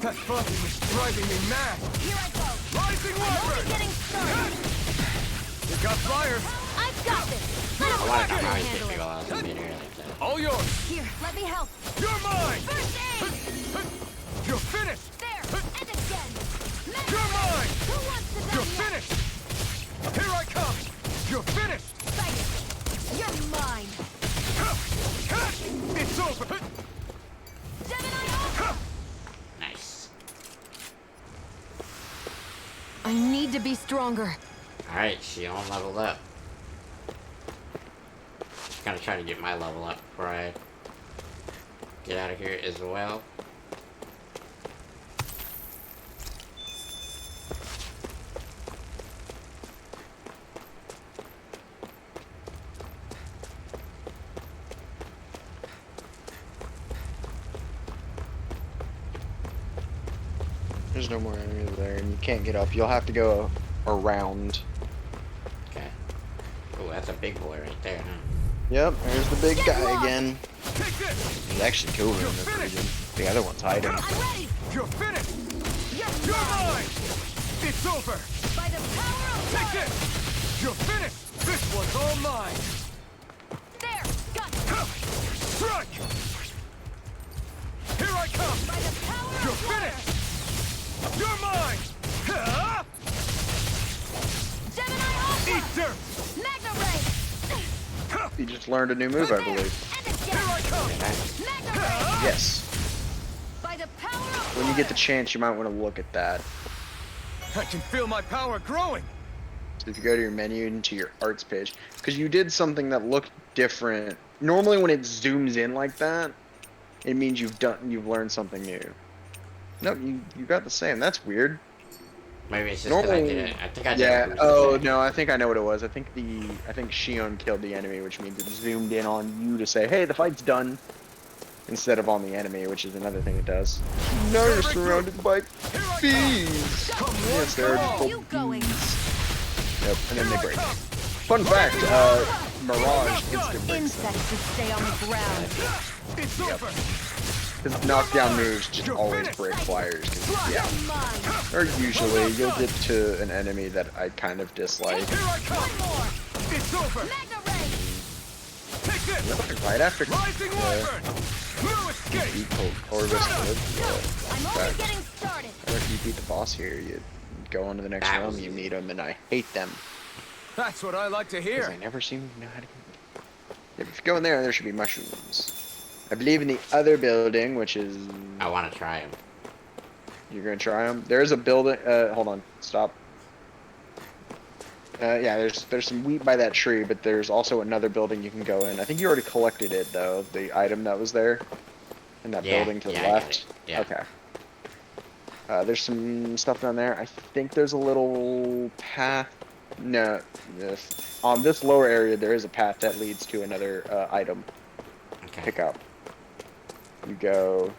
Speaker 6: That bumping is driving me mad.
Speaker 4: Here I go.
Speaker 6: Rising
Speaker 4: I'm only
Speaker 6: Wyvern.
Speaker 4: getting started.
Speaker 6: You got flyers.
Speaker 4: I've got this.
Speaker 1: I
Speaker 4: Let
Speaker 1: wanna know
Speaker 4: me
Speaker 1: how he
Speaker 4: handle
Speaker 1: hit me
Speaker 4: it.
Speaker 1: while I was in midair like that.
Speaker 6: All yours.
Speaker 4: Here, let me help.
Speaker 6: You're mine.
Speaker 4: First aid.
Speaker 6: You're finished.
Speaker 4: There. And again.
Speaker 6: You're mine.
Speaker 4: Who wants to
Speaker 6: You're
Speaker 4: die next?
Speaker 6: finished. Here I come. You're finished.
Speaker 4: Fight it. You're mine.
Speaker 6: It's over.
Speaker 4: Gemini off.
Speaker 1: Nice.
Speaker 4: I need to be stronger.
Speaker 1: Alright, she on leveled up. Just kinda trying to get my level up before I get out of here as well.
Speaker 2: There's no more enemies there, and you can't get up. You'll have to go around.
Speaker 1: Okay. Oh, that's a big boy right there, huh?
Speaker 2: Yep, there's the big guy
Speaker 4: lost.
Speaker 2: again.
Speaker 6: Take this.
Speaker 2: He's actually cooler in this region. The other one's hiding.
Speaker 4: I'm ready.
Speaker 6: You're finished.
Speaker 4: You're
Speaker 6: You're
Speaker 4: mine.
Speaker 6: mine. It's over.
Speaker 4: By the power of
Speaker 6: Take
Speaker 4: love.
Speaker 6: this. You're finished. This one's all mine.
Speaker 4: There. Got it.
Speaker 6: Strike. Here I come.
Speaker 4: By the power
Speaker 6: You're
Speaker 4: of water.
Speaker 6: finished. You're mine. Huh?
Speaker 4: Gemini Alpha.
Speaker 6: Eat dirt.
Speaker 4: Magna Ray.
Speaker 2: He just learned a new move, I believe.
Speaker 4: And
Speaker 6: Here
Speaker 4: again.
Speaker 6: I come.
Speaker 4: Magna Ray.
Speaker 2: Yes.
Speaker 4: By the power of
Speaker 2: When you get the
Speaker 4: water.
Speaker 2: chance, you might want to look at that.
Speaker 6: I can feel my power growing.
Speaker 2: So if you go to your menu into your arts page, because you did something that looked different. Normally, when it zooms in like that, it means you've learned something new. No, you got the same. That's weird.
Speaker 1: Maybe it's just because I
Speaker 2: Normally-
Speaker 1: did it. I think I did
Speaker 2: Yeah.
Speaker 1: it.
Speaker 2: Oh no, I think I know what it was. I think Shion killed the enemy, which means it zoomed in on you to say, "Hey, the fight's done," instead of on the enemy, which is another thing it does. Now you're surrounded by bees.
Speaker 6: Come
Speaker 2: Yes,
Speaker 6: on,
Speaker 2: they're
Speaker 6: come
Speaker 2: just
Speaker 6: on.
Speaker 4: You going?
Speaker 2: Yep, and then they break. Fun fact: Mirage instant breaks.
Speaker 4: Insects should stay on the ground.
Speaker 6: It's over.
Speaker 2: Because knockdown moves just always break flyers. 'Cause, yeah,
Speaker 4: You're mine.
Speaker 2: or usually you'll get to an enemy that I kind of dislike.
Speaker 6: Here I come.
Speaker 4: One more.
Speaker 6: It's over.
Speaker 4: Magna Ray.
Speaker 6: Take this.
Speaker 2: Right after
Speaker 6: Rising Wyvern. No escape.
Speaker 2: beat Corvus,
Speaker 4: I'm only getting started.
Speaker 2: after you beat the boss here, you go on to the next
Speaker 1: That
Speaker 2: realm,
Speaker 1: was
Speaker 2: you
Speaker 1: easy.
Speaker 2: meet them, and I hate them.
Speaker 6: That's what I like to
Speaker 2: Because
Speaker 6: hear.
Speaker 2: I never seem to know how to get them. Yeah, if you go in there, there should be mushrooms. I believe in the other building, which is...
Speaker 1: I want to try them.
Speaker 2: You're gonna try them? There's a building... hold on. Stop. Yeah, there's some wheat by that tree, but there's also another building you can go in. I think you already collected it, though, the item that was there. In that
Speaker 1: Yeah,
Speaker 2: building to the
Speaker 1: yeah, I got
Speaker 2: left.
Speaker 1: it. Yeah.
Speaker 2: Okay. There's some stuff down there. I think there's a little path. No, on this lower area, there is a path that leads to another item
Speaker 1: Okay.
Speaker 2: pickup. You go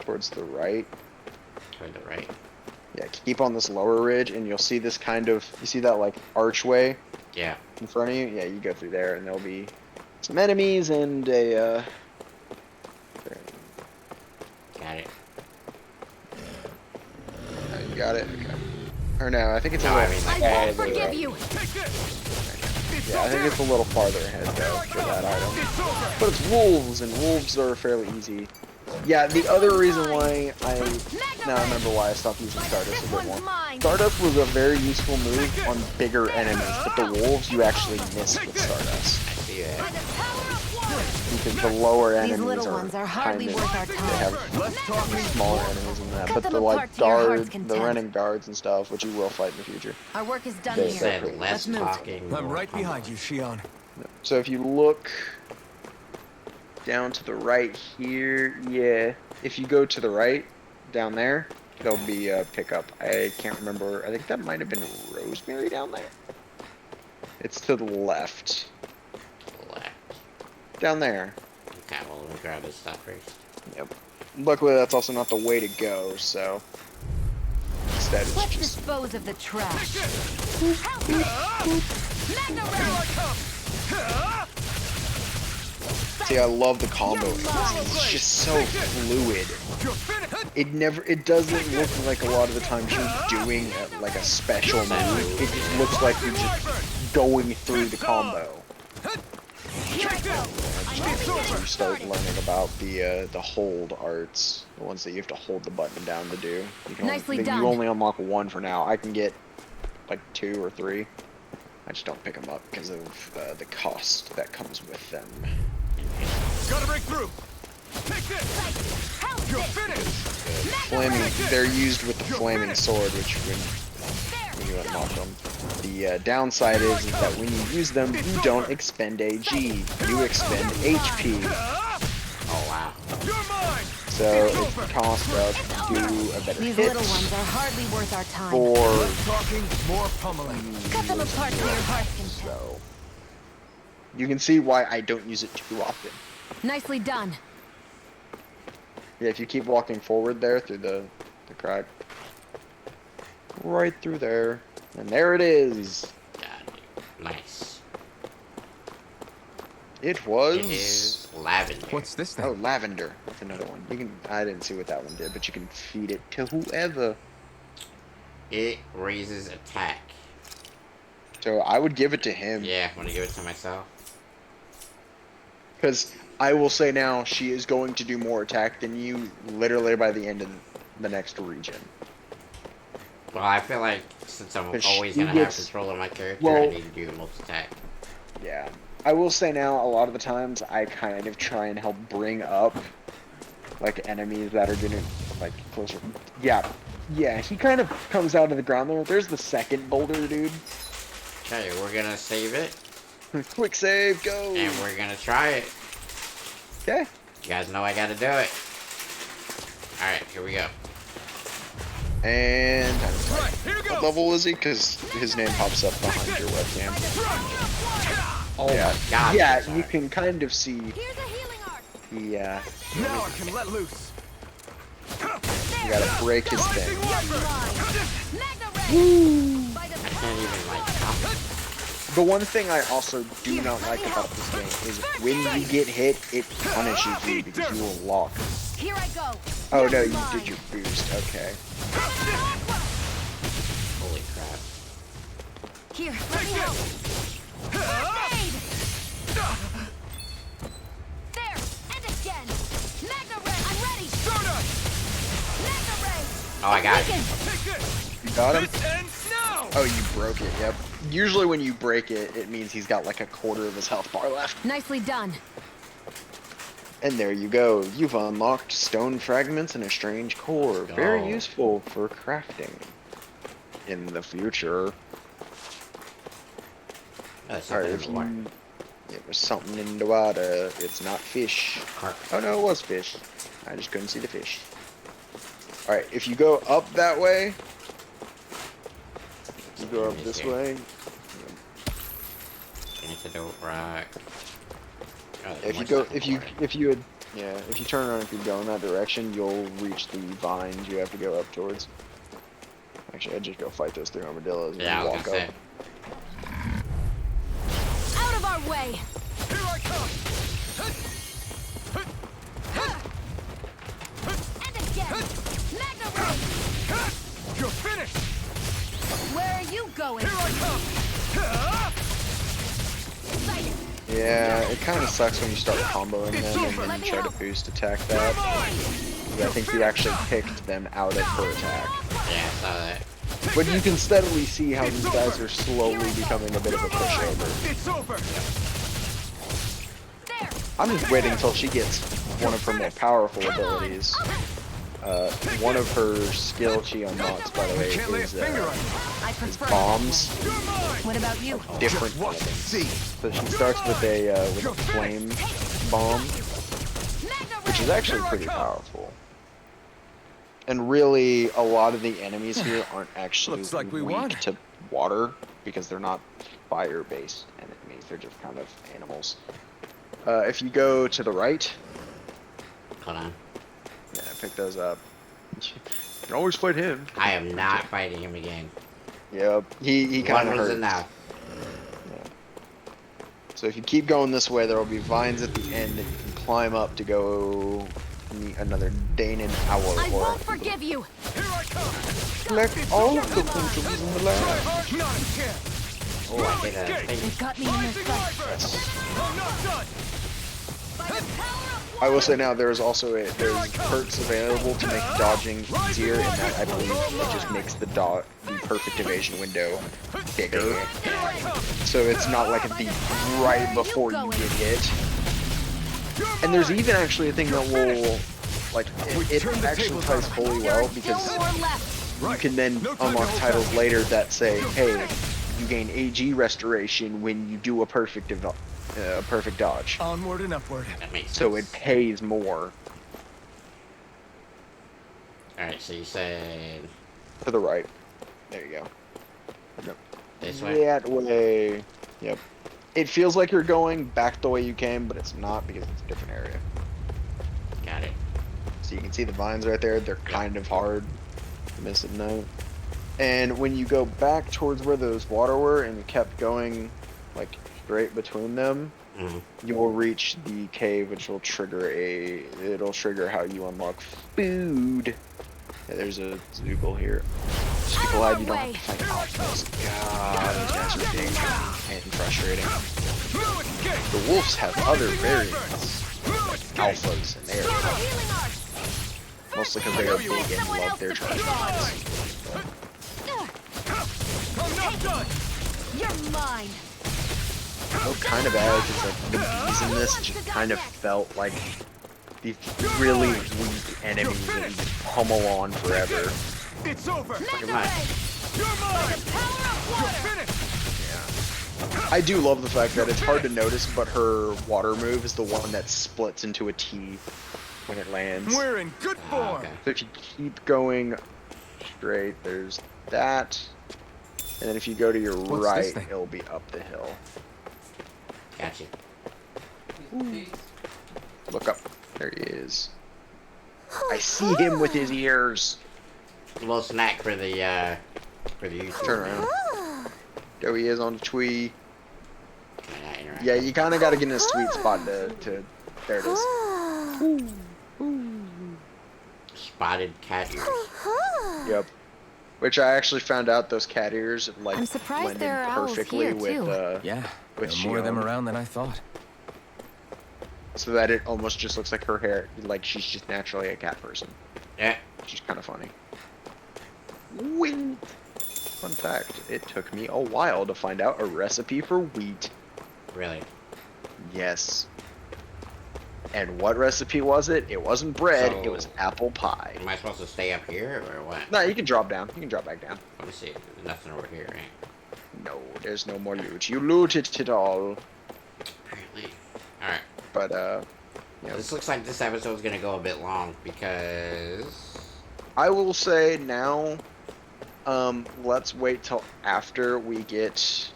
Speaker 2: towards the right.
Speaker 1: Toward the right.
Speaker 2: Yeah, keep on this lower ridge, and you'll see this kind of, you see that like archway
Speaker 1: Yeah.
Speaker 2: in front of you? Yeah, you go through there, and there'll be some enemies and a,
Speaker 1: Got it.
Speaker 2: you got it? Okay. Or no, I think it's a
Speaker 1: No,
Speaker 2: little
Speaker 1: I mean, like,
Speaker 4: I won't
Speaker 2: farther
Speaker 4: forgive
Speaker 2: up.
Speaker 4: you.
Speaker 2: Yeah, I think it's a little farther ahead, though, for that item. But it's wolves, and wolves are fairly easy. Yeah, the other reason why now I remember why I stopped using Stardust a bit more. Stardust was a very useful move on bigger enemies, but the wolves you actually miss with Stardust.
Speaker 1: I see that.
Speaker 2: Because the lower
Speaker 4: These
Speaker 2: enemies
Speaker 4: little ones are hardly
Speaker 2: kind
Speaker 4: worth our
Speaker 2: of, they
Speaker 4: time.
Speaker 2: have smaller enemies than that.
Speaker 4: Cut
Speaker 2: But
Speaker 4: them
Speaker 2: the
Speaker 4: apart
Speaker 2: like
Speaker 4: to your heart's
Speaker 2: guard, the
Speaker 4: content.
Speaker 2: Renin guards and stuff, which you will fight in the future.
Speaker 4: Our work is done
Speaker 2: They
Speaker 1: You
Speaker 4: here.
Speaker 2: said
Speaker 1: said
Speaker 4: Let's
Speaker 1: less
Speaker 4: move.
Speaker 1: talking.
Speaker 6: I'm
Speaker 1: more
Speaker 6: right behind
Speaker 1: combo.
Speaker 6: you, Shion.
Speaker 2: So if you look down to the right here, yeah, if you go to the right, down there, there'll be a pickup. I can't remember, I think that might have been Rosemary down there. It's to the left.
Speaker 1: Left.
Speaker 2: Down there.
Speaker 1: Okay, well, let me grab this stuff first.
Speaker 2: Yep. Luckily, that's also not the way to go, so... Instead, it's
Speaker 4: Let's
Speaker 2: just...
Speaker 4: dispose of the trash.
Speaker 2: See, I love the combo. It's just so fluid. It doesn't look like a lot of the times you're doing like a special move. It just looks like you're just going through the combo.
Speaker 4: Here I go. I'm only
Speaker 2: You
Speaker 4: getting
Speaker 2: start
Speaker 4: started.
Speaker 2: learning about the hold arts, the ones that you have to hold the button down to do. You can
Speaker 4: Nicely
Speaker 2: only,
Speaker 4: done.
Speaker 2: You only unlock one for now. I can get like 2 or 3. I just don't pick them up because of the cost that comes with them.
Speaker 6: Gotta break through. Take this.
Speaker 4: Help
Speaker 6: You're
Speaker 4: this.
Speaker 6: finished.
Speaker 2: Flaming, they're used with the flaming sword, which when you unlock them. The downside is that when you use them, you don't expend AG. You expend HP.
Speaker 1: Oh, wow.
Speaker 6: You're mine.
Speaker 2: So it costs us to do a better
Speaker 4: These
Speaker 2: hit
Speaker 4: little ones are hardly worth our time.
Speaker 2: for
Speaker 6: Less talking, more pummeling.
Speaker 4: Cut them apart to your heart's content.
Speaker 2: so. You can see why I don't use it too often.
Speaker 4: Nicely done.
Speaker 2: Yeah, if you keep walking forward there through the crack. Right through there. And there it is.
Speaker 1: Got it. Nice.
Speaker 2: It was...
Speaker 1: It is lavender.
Speaker 6: What's this thing?
Speaker 2: Oh, lavender. That's another one. You can... I didn't see what that one did, but you can feed it to whoever.
Speaker 1: It raises attack.
Speaker 2: So I would give it to him.
Speaker 1: Yeah, want to give it to myself?
Speaker 2: Because I will say now, she is going to do more attack than you literally by the end of the next region.
Speaker 1: Well, I feel like since I'm
Speaker 2: 'Cause
Speaker 1: always
Speaker 2: she
Speaker 1: gonna have
Speaker 2: gets-
Speaker 1: control of my character,
Speaker 2: well-
Speaker 1: I need to do the most attack.
Speaker 2: Yeah. I will say now, a lot of the times, I kind of try and help bring up, like, enemies that are getting, like, closer. Yeah. Yeah, he kind of comes out of the ground there. There's the second boulder, dude.
Speaker 1: Okay, we're gonna save it,
Speaker 2: Quick save, go!
Speaker 1: and we're gonna try it.
Speaker 2: Okay.
Speaker 1: You guys know I gotta do it. Alright, here we go.
Speaker 2: And...
Speaker 6: Right, here
Speaker 2: What
Speaker 6: goes.
Speaker 2: level is he? Because his name pops up behind your webcam.
Speaker 1: Oh
Speaker 2: Yeah.
Speaker 1: my god.
Speaker 2: Yeah,
Speaker 1: sorry.
Speaker 2: you can kind of see
Speaker 4: Here's a healing art.
Speaker 2: the,
Speaker 6: Now I can let loose.
Speaker 2: you gotta break his
Speaker 6: Rising
Speaker 2: thing.
Speaker 6: Wyvern.
Speaker 4: By the
Speaker 1: I can't even, like, come.
Speaker 2: The one thing I also do not like about this game is when you get hit, it punishes you because you will lock.
Speaker 4: Here I go.
Speaker 2: Oh no,
Speaker 4: You're
Speaker 2: you
Speaker 4: mine.
Speaker 2: did your boost, okay.
Speaker 1: Holy crap.
Speaker 4: Here, let me help. First aid. There, and again. Magna Ray, I'm ready.
Speaker 6: Stardust.
Speaker 4: Magna Ray.
Speaker 1: Oh, I got it.
Speaker 6: Take this!
Speaker 2: You got him?
Speaker 6: This ends now!
Speaker 2: Oh, you broke it, yep. Usually when you break it, it means he's got like a quarter of his health bar left.
Speaker 4: Nicely done.
Speaker 2: And there you go. You've unlocked stone fragments and a strange core.
Speaker 1: Let's
Speaker 2: Very
Speaker 1: go.
Speaker 2: useful for crafting in the future.
Speaker 1: Oh, there's
Speaker 2: Alright,
Speaker 1: something
Speaker 2: if
Speaker 1: in the water.
Speaker 2: you... It was something in the water. It's not fish.
Speaker 1: Carp.
Speaker 2: Oh no, it was fish. I just couldn't see the fish. Alright, if you go up that way... You go up this way.
Speaker 1: Antidote rock. Oh, there's
Speaker 2: If
Speaker 1: more
Speaker 2: you go,
Speaker 1: stuff in
Speaker 2: if
Speaker 1: the
Speaker 2: you,
Speaker 1: water.
Speaker 2: if you would, yeah, if you turn around, if you go in that direction, you'll reach the vines you have to go up towards. Actually, I'd just go fight those 3 armadillos and
Speaker 1: Yeah, I was
Speaker 2: walk
Speaker 1: gonna
Speaker 2: up.
Speaker 1: say.
Speaker 4: Out of our way.
Speaker 6: Here I come!
Speaker 4: And again. Magna ray.
Speaker 6: You're finished!
Speaker 4: Where are you going?
Speaker 6: Here I come!
Speaker 4: Excited.
Speaker 2: Yeah, it kind of sucks when you start comboing them and then you try to boost attack that. Because I think you actually picked them out of her attack.
Speaker 1: Yeah, I saw that.
Speaker 2: But you can steadily see how these guys are slowly becoming a bit of a pushover.
Speaker 6: It's over!
Speaker 4: There.
Speaker 2: I'm just waiting until she gets one of her more powerful abilities. One of her skill she unlocks, by the way,
Speaker 6: Can't lay a
Speaker 2: is
Speaker 6: finger on it.
Speaker 4: I prefer.
Speaker 2: bombs.
Speaker 6: You're mine!
Speaker 4: What about you?
Speaker 2: Different
Speaker 6: Watch and
Speaker 2: elements.
Speaker 6: see.
Speaker 2: So she starts with a flame bomb,
Speaker 4: Magna
Speaker 2: which is
Speaker 4: ray.
Speaker 2: actually pretty powerful. And really, a lot of the enemies here aren't actually
Speaker 6: Looks like we
Speaker 2: weak
Speaker 6: won.
Speaker 2: to water because they're not fire-based enemies. They're just kind of animals. If you go to the right,
Speaker 1: Hold on.
Speaker 2: yeah, pick those up. You can always fight him.
Speaker 1: I am not fighting him again.
Speaker 2: Yep, he kind
Speaker 1: One
Speaker 2: of
Speaker 1: was
Speaker 2: hurts.
Speaker 1: enough.
Speaker 2: So if you keep going this way, there will be vines at the end that you can climb up to go meet another Danon owl
Speaker 4: I
Speaker 2: or
Speaker 4: won't forgive you.
Speaker 6: Here I come!
Speaker 2: collect all of the countries in the
Speaker 6: Try
Speaker 2: land.
Speaker 6: hard, not a chance!
Speaker 1: Oh, I did a
Speaker 4: They
Speaker 1: thing.
Speaker 4: got me in this
Speaker 6: Rising
Speaker 4: fight.
Speaker 6: Wyvern! I'm not done!
Speaker 4: By the power of
Speaker 2: I will say now there's also there's perks available to make dodging easier, and that I believe it just makes the perfect evasion window bigger.
Speaker 6: Here I come!
Speaker 2: So it's not like the right before you get hit. And there's even actually a thing that will like it actually plays fully well because
Speaker 4: still more left.
Speaker 2: you can then unlock titles later that say, hey, you gain AG restoration when you do a perfect dodge.
Speaker 6: Onward and upward.
Speaker 1: That makes sense.
Speaker 2: So it pays more.
Speaker 1: Alright, so you said
Speaker 2: To the right. There you go.
Speaker 1: this way?
Speaker 2: That way. Yep. It feels like you're going back the way you came, but it's not because it's a different area.
Speaker 1: Got it.
Speaker 2: So you can see the vines right there. They're kind of hard to miss at night. And when you go back towards where those water were and you kept going like straight between them,
Speaker 1: Mhm.
Speaker 2: you will reach the cave, which will trigger it'll trigger how you unlock food. Yeah, there's a Zoogle here. Just be glad you don't have to fight Optimus. God, those guys are big and frustrating.
Speaker 6: No escape!
Speaker 2: The wolves have other variants,
Speaker 6: No escape!
Speaker 2: alphas, and they're
Speaker 4: Throw the healing arc.
Speaker 2: mostly because they are big and love their trash bags.
Speaker 6: I'm not done!
Speaker 4: You're mine.
Speaker 2: So kind of bad because like the bees in this just kind of felt like these really weak enemies that you just pummel on forever.
Speaker 6: It's over!
Speaker 4: Magna
Speaker 1: mine.
Speaker 4: ray.
Speaker 6: You're
Speaker 4: By
Speaker 6: mine!
Speaker 4: the power of
Speaker 6: You're
Speaker 4: water.
Speaker 6: finished!
Speaker 2: I do love the fact that it's hard to notice, but her water move is the one that splits into a T when it lands.
Speaker 6: We're in good form!
Speaker 1: Okay.
Speaker 2: So if you keep going straight, there's that. And then if you go to your
Speaker 7: What's this
Speaker 2: right,
Speaker 7: thing?
Speaker 2: it'll be up the hill.
Speaker 1: Gotcha.
Speaker 2: Look up. There he is. I see him with his ears.
Speaker 1: A little snack for the YouTube.
Speaker 2: Turn around. There he is on the tree.
Speaker 1: Can I not interact?
Speaker 2: Yeah, you kind of got to get in a sweet spot to. There it is.
Speaker 1: Spotted cat ears.
Speaker 2: Yep. Which I actually found out those cat ears like
Speaker 4: I'm surprised
Speaker 2: blended
Speaker 4: there are owls
Speaker 2: perfectly
Speaker 4: here,
Speaker 2: with
Speaker 4: too.
Speaker 7: Yeah,
Speaker 2: with
Speaker 7: there are more of them
Speaker 2: Shion.
Speaker 7: around than I thought.
Speaker 2: So that it almost just looks like her hair, like she's just naturally a cat person.
Speaker 1: Yeah.
Speaker 2: Which is kind of funny. Wheat. Fun fact, it took me a while to find out a recipe for wheat.
Speaker 1: Really?
Speaker 2: Yes. And what recipe was it? It wasn't bread, it was
Speaker 1: So-
Speaker 2: apple pie.
Speaker 1: Am I supposed to stay up here or what?
Speaker 2: No, you can drop down. You can drop back down.
Speaker 1: Let me see. There's nothing over here, right?
Speaker 2: No, there's no more loot. You looted it all.
Speaker 1: Apparently. Alright.
Speaker 2: But, yeah.
Speaker 1: This looks like this episode's gonna go a bit long because...
Speaker 2: I will say now, let's wait till after we get,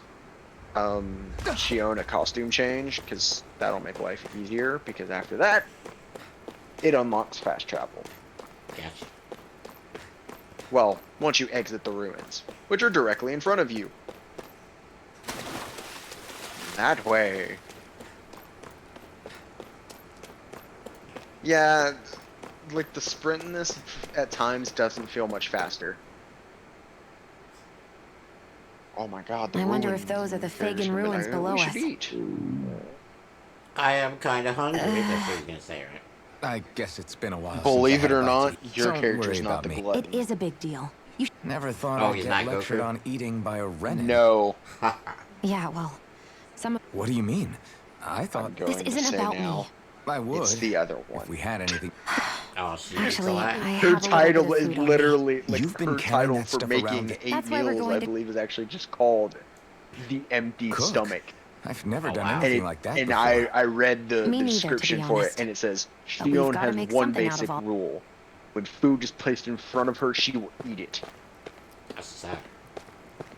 Speaker 2: Shion a costume change, because that'll make life easier, because after that, it unlocks fast travel.
Speaker 1: Gotcha.
Speaker 2: Well, once you exit the ruins, which are directly in front of you. That way. Yeah, like the sprint in this at times doesn't feel much faster. Oh my god, the
Speaker 4: I wonder
Speaker 2: ruins.
Speaker 4: if those are the
Speaker 2: There's
Speaker 4: Fagin
Speaker 2: something
Speaker 4: ruins
Speaker 2: I-
Speaker 4: below
Speaker 2: we
Speaker 4: us.
Speaker 2: should eat.
Speaker 1: I am kinda hungry, that's what you're gonna say, right?
Speaker 5: I guess it's been a while.
Speaker 2: Believe
Speaker 5: since
Speaker 2: it
Speaker 5: I
Speaker 2: or
Speaker 5: had a
Speaker 2: not,
Speaker 5: bite to eat.
Speaker 2: your
Speaker 5: Don't
Speaker 2: character's
Speaker 5: worry
Speaker 2: not
Speaker 5: about
Speaker 2: the
Speaker 5: me.
Speaker 2: glutton.
Speaker 4: It is a big deal.
Speaker 5: Never thought
Speaker 1: Oh,
Speaker 5: I'd
Speaker 1: he's
Speaker 5: get
Speaker 1: not
Speaker 5: lectured
Speaker 1: Goku?
Speaker 5: on eating by a Renin.
Speaker 2: No,
Speaker 4: Yeah, well, some.
Speaker 5: What do you mean? I
Speaker 2: I'm
Speaker 5: thought
Speaker 2: going
Speaker 4: This
Speaker 2: to
Speaker 4: isn't
Speaker 2: say
Speaker 4: about
Speaker 2: now.
Speaker 4: me.
Speaker 5: I would
Speaker 2: It's the other
Speaker 5: if
Speaker 2: one.
Speaker 5: we had anything.
Speaker 1: Oh, she eats a
Speaker 4: Actually,
Speaker 1: lot?
Speaker 4: I
Speaker 2: Her
Speaker 4: have a little
Speaker 2: title
Speaker 4: bit of
Speaker 2: is
Speaker 4: food on me.
Speaker 2: literally like
Speaker 5: You've been
Speaker 2: her
Speaker 5: carrying
Speaker 2: title
Speaker 5: that
Speaker 2: for
Speaker 5: stuff
Speaker 2: making
Speaker 5: around.
Speaker 2: 8
Speaker 4: That's why we're
Speaker 2: meals,
Speaker 4: going
Speaker 2: I
Speaker 4: to-
Speaker 2: believe, is actually just called the empty
Speaker 5: Cook.
Speaker 2: stomach.
Speaker 5: I've never
Speaker 1: Oh,
Speaker 5: done
Speaker 1: wow.
Speaker 2: And,
Speaker 5: anything like that
Speaker 2: and
Speaker 5: before.
Speaker 2: I read the
Speaker 4: Me neither, to be
Speaker 2: description for it,
Speaker 4: honest.
Speaker 2: and it says
Speaker 4: But we've
Speaker 2: Shion
Speaker 4: gotta
Speaker 2: has
Speaker 4: make
Speaker 2: one
Speaker 4: something out of
Speaker 2: basic
Speaker 4: all-
Speaker 2: rule: when food is placed in front of her, she will eat it.
Speaker 1: That's sad.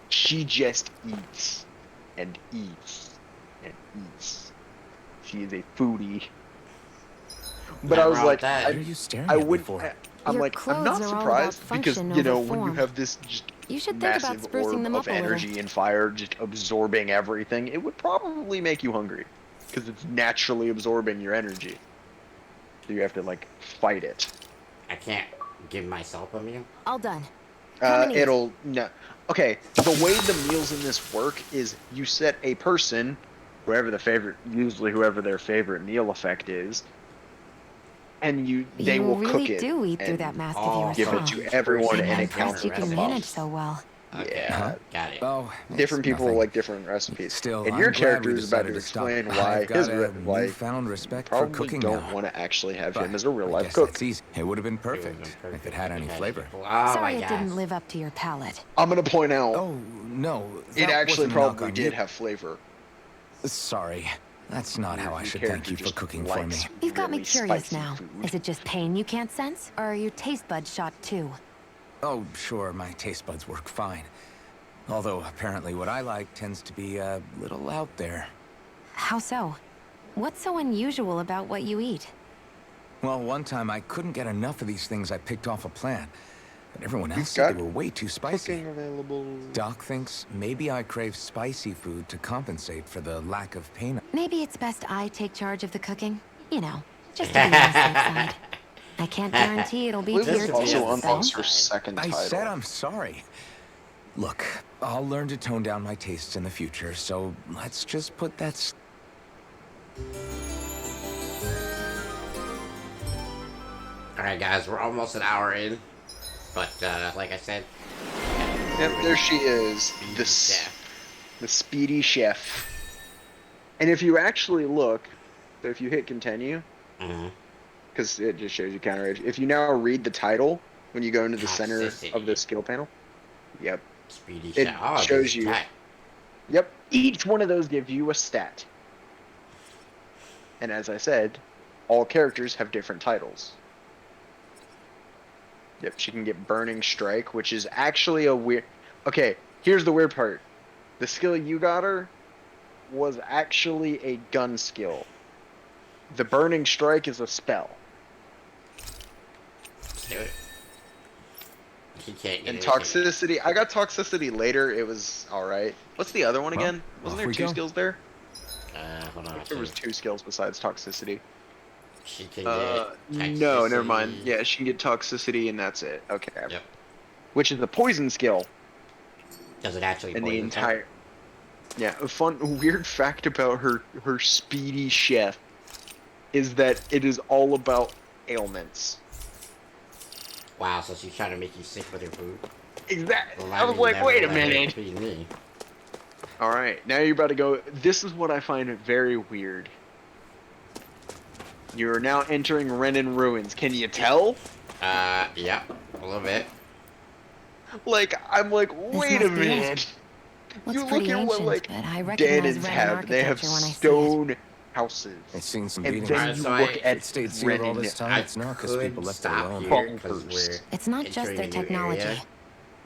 Speaker 2: She just eats and eats and eats. She is a foodie. But
Speaker 1: Not
Speaker 2: I was
Speaker 1: wrong
Speaker 2: like,
Speaker 1: with that.
Speaker 5: What are you staring
Speaker 2: I
Speaker 5: at me
Speaker 2: wouldn't.
Speaker 5: for?
Speaker 2: I'm
Speaker 4: Your
Speaker 2: like, I'm not
Speaker 4: clothes are all about
Speaker 2: surprised because
Speaker 4: function
Speaker 2: you know
Speaker 4: over
Speaker 2: when you
Speaker 4: form.
Speaker 2: have this just
Speaker 4: You should think about
Speaker 2: massive
Speaker 4: sprucing
Speaker 2: orb
Speaker 4: them
Speaker 2: of
Speaker 4: up a little.
Speaker 2: energy and fire just absorbing everything, it would probably make you hungry because it's naturally absorbing your energy. So you have to like fight it.
Speaker 1: I can't give myself a meal?
Speaker 4: All done. Come and eat.
Speaker 2: It'll no. Okay, the way the meals in this work is you set a person, usually whoever their favorite meal effect is, and they
Speaker 4: You
Speaker 2: will
Speaker 4: really
Speaker 2: cook it.
Speaker 4: do eat through
Speaker 2: and
Speaker 4: that mask
Speaker 1: Oh,
Speaker 4: of yours,
Speaker 2: give
Speaker 4: huh?
Speaker 2: it to everyone,
Speaker 1: I'm
Speaker 2: and it
Speaker 1: impressed
Speaker 2: counts
Speaker 4: You
Speaker 2: as
Speaker 4: can
Speaker 2: a
Speaker 4: manage
Speaker 2: buff.
Speaker 4: so well.
Speaker 1: Okay.
Speaker 2: Yeah.
Speaker 1: Got it.
Speaker 5: Oh,
Speaker 2: Different
Speaker 5: it's
Speaker 2: people
Speaker 5: nothing.
Speaker 2: like different recipes.
Speaker 5: Still,
Speaker 2: and
Speaker 5: I'm
Speaker 2: your
Speaker 5: glad
Speaker 2: character
Speaker 5: we
Speaker 2: is about to
Speaker 5: decided stop.
Speaker 2: explain why
Speaker 5: I've got a
Speaker 2: why
Speaker 5: newfound respect for
Speaker 2: probably
Speaker 5: cooking
Speaker 2: don't
Speaker 5: now.
Speaker 2: want to actually have
Speaker 5: But
Speaker 2: him as a real
Speaker 5: I
Speaker 2: life
Speaker 5: guess
Speaker 2: cook.
Speaker 5: that's easy. It would have been
Speaker 1: It would've
Speaker 5: perfect,
Speaker 1: been perfect
Speaker 5: if it had any flavor.
Speaker 1: Oh
Speaker 4: Sorry
Speaker 1: my
Speaker 4: it
Speaker 1: gosh.
Speaker 4: didn't live up to your palate.
Speaker 2: I'm gonna point out
Speaker 5: Oh no,
Speaker 2: it
Speaker 5: that
Speaker 2: actually
Speaker 5: wasn't a knock
Speaker 2: probably
Speaker 5: on
Speaker 2: did
Speaker 5: you.
Speaker 2: have flavor.
Speaker 5: Sorry, that's not how I
Speaker 2: Your
Speaker 5: should
Speaker 2: character
Speaker 5: thank you for
Speaker 2: just
Speaker 5: cooking for me.
Speaker 2: likes
Speaker 4: You've got me
Speaker 2: really
Speaker 4: curious
Speaker 2: spicy
Speaker 4: now.
Speaker 2: food.
Speaker 4: Is it just pain you can't sense? Or are your taste buds shot too?
Speaker 5: Oh, sure, my taste buds work fine. Although apparently what I like tends to be a little out there.
Speaker 4: How so? What's so unusual about what you eat?
Speaker 5: Well, one time I couldn't get enough of these things I picked off a plant, but everyone else
Speaker 2: You've
Speaker 5: said
Speaker 2: got
Speaker 5: they were way too spicy.
Speaker 2: Cooking available.
Speaker 5: Doc thinks maybe I crave spicy food to compensate for the lack of pain.
Speaker 4: Maybe it's best I take charge of the cooking. You know, just to be on the safe side. I can't guarantee it'll be
Speaker 2: Liz
Speaker 4: to
Speaker 1: Just
Speaker 4: your
Speaker 1: to be
Speaker 2: also
Speaker 1: on the
Speaker 4: taste,
Speaker 1: safe
Speaker 2: unboxed
Speaker 4: though.
Speaker 2: her second
Speaker 5: I
Speaker 2: title.
Speaker 5: said I'm sorry. Look, I'll learn to tone down my tastes in the future, so let's just put that...
Speaker 1: Alright guys, we're almost an hour in. But like I said,
Speaker 2: Yep, there she is. The speedy chef. And if you actually look, so if you hit continue,
Speaker 1: Mhm.
Speaker 2: because it just shows you counter edge. If you now read the title when you go into the center
Speaker 1: Toxicity.
Speaker 2: of the skill panel, yep,
Speaker 1: Speedy
Speaker 2: It
Speaker 1: shot. Oh,
Speaker 2: shows
Speaker 1: this
Speaker 2: you-
Speaker 1: attack.
Speaker 2: yep, each one of those gives you a stat. And as I said, all characters have different titles. Yep, she can get Burning Strike, which is actually a weird... Okay, here's the weird part. The skill you got her was actually a gun skill. The Burning Strike is a spell.
Speaker 1: Let's do it. He can't get
Speaker 2: And
Speaker 1: it.
Speaker 2: Toxicity, I got Toxicity later, it was alright. What's the other one
Speaker 5: Well,
Speaker 2: again? Wasn't
Speaker 5: off
Speaker 2: there
Speaker 5: we
Speaker 2: two
Speaker 5: go.
Speaker 2: skills there?
Speaker 1: Hold on.
Speaker 2: There was two skills besides Toxicity.
Speaker 1: She can get
Speaker 2: No, never mind.
Speaker 1: toxicity.
Speaker 2: Yeah, she can get Toxicity and that's it. Okay.
Speaker 1: Yep.
Speaker 2: Which is the poison skill.
Speaker 1: Does it actually
Speaker 2: And the
Speaker 1: poison them?
Speaker 2: entire... Yeah, a weird fact about her speedy chef is that it is all about ailments.
Speaker 1: Wow, so she's trying to make you sick with her food?
Speaker 2: Exactly.
Speaker 1: Well,
Speaker 2: I was
Speaker 1: mean,
Speaker 2: like,
Speaker 1: never
Speaker 2: wait a
Speaker 1: let it
Speaker 2: minute.
Speaker 1: be me.
Speaker 2: All right, now you're about to go. This is what I find very weird. You're now entering Renin Ruins. Can you tell?
Speaker 1: Yeah, a little bit.
Speaker 2: Like, I'm like,
Speaker 4: This
Speaker 2: wait a
Speaker 4: must be it.
Speaker 2: minute.
Speaker 4: Looks
Speaker 2: You look
Speaker 4: pretty
Speaker 2: at what
Speaker 4: ancient,
Speaker 2: like
Speaker 4: but I recognize
Speaker 2: Danins
Speaker 4: Renin
Speaker 2: have. They have
Speaker 4: architecture when I see it.
Speaker 2: stone houses.
Speaker 5: It's seen some
Speaker 2: And
Speaker 5: beating.
Speaker 2: then
Speaker 1: Alright,
Speaker 2: you
Speaker 1: so
Speaker 2: look
Speaker 1: I-
Speaker 2: at
Speaker 5: It stayed sealed all
Speaker 2: Renin.
Speaker 5: this time.
Speaker 1: I
Speaker 5: It's not because
Speaker 1: could
Speaker 5: people left it
Speaker 1: stop
Speaker 5: alone.
Speaker 1: here because
Speaker 2: Bonkers.
Speaker 1: we're
Speaker 4: It's not just their
Speaker 1: entering a new
Speaker 4: technology.
Speaker 1: area.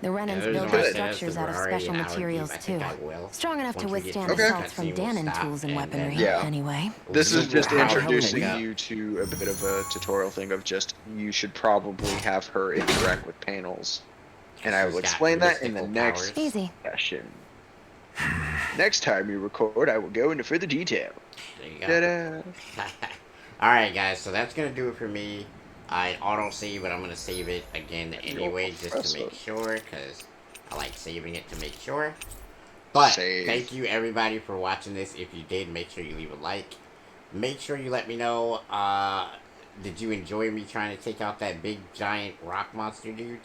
Speaker 4: The
Speaker 1: And
Speaker 4: Renins
Speaker 1: the reason
Speaker 4: build
Speaker 1: why I
Speaker 4: their
Speaker 1: say that is
Speaker 4: structures
Speaker 1: 'cause
Speaker 4: out of
Speaker 1: we're already
Speaker 4: special
Speaker 1: an hour deep.
Speaker 4: materials
Speaker 1: I
Speaker 4: too.
Speaker 1: think I will.
Speaker 4: Strong enough to
Speaker 1: Once we get
Speaker 4: withstand
Speaker 1: to this
Speaker 4: assaults from
Speaker 1: cutscene, we'll
Speaker 4: Danon
Speaker 1: stop,
Speaker 4: tools and
Speaker 1: and
Speaker 4: weaponry,
Speaker 1: then,
Speaker 2: Yeah.
Speaker 4: anyway.
Speaker 2: This is just
Speaker 1: How-
Speaker 2: introducing
Speaker 1: Yeah.
Speaker 2: you to a bit of a tutorial thing of just you should probably have her interact with panels. And I will
Speaker 1: She's got
Speaker 2: explain that in the
Speaker 1: mystical
Speaker 2: next
Speaker 1: powers.
Speaker 4: Easy.
Speaker 2: session. Next time we record, I will go into further detail.
Speaker 1: There you go.
Speaker 2: Ta-da!
Speaker 1: Alright, guys, so that's gonna do it for me. I auto-save, but I'm gonna save it again anyway, just to make sure, because I like saving it to make sure. But,
Speaker 2: Save.
Speaker 1: thank you everybody for watching this. If you did, make sure you leave a like. Make sure you let me know, did you enjoy me trying to take out that big, giant rock monster dude?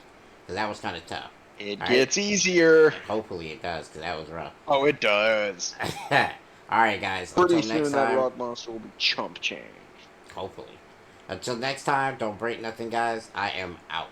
Speaker 1: Because that was kind of tough.
Speaker 2: It
Speaker 1: Alright.
Speaker 2: gets easier.
Speaker 1: Hopefully it does, because that was rough.
Speaker 2: Oh, it does.
Speaker 1: Alright, guys,
Speaker 2: Pretty
Speaker 1: until next
Speaker 2: soon that
Speaker 1: time.
Speaker 2: rock monster will be chump change.
Speaker 1: Hopefully. Until next time, don't break nothing, guys. I am out.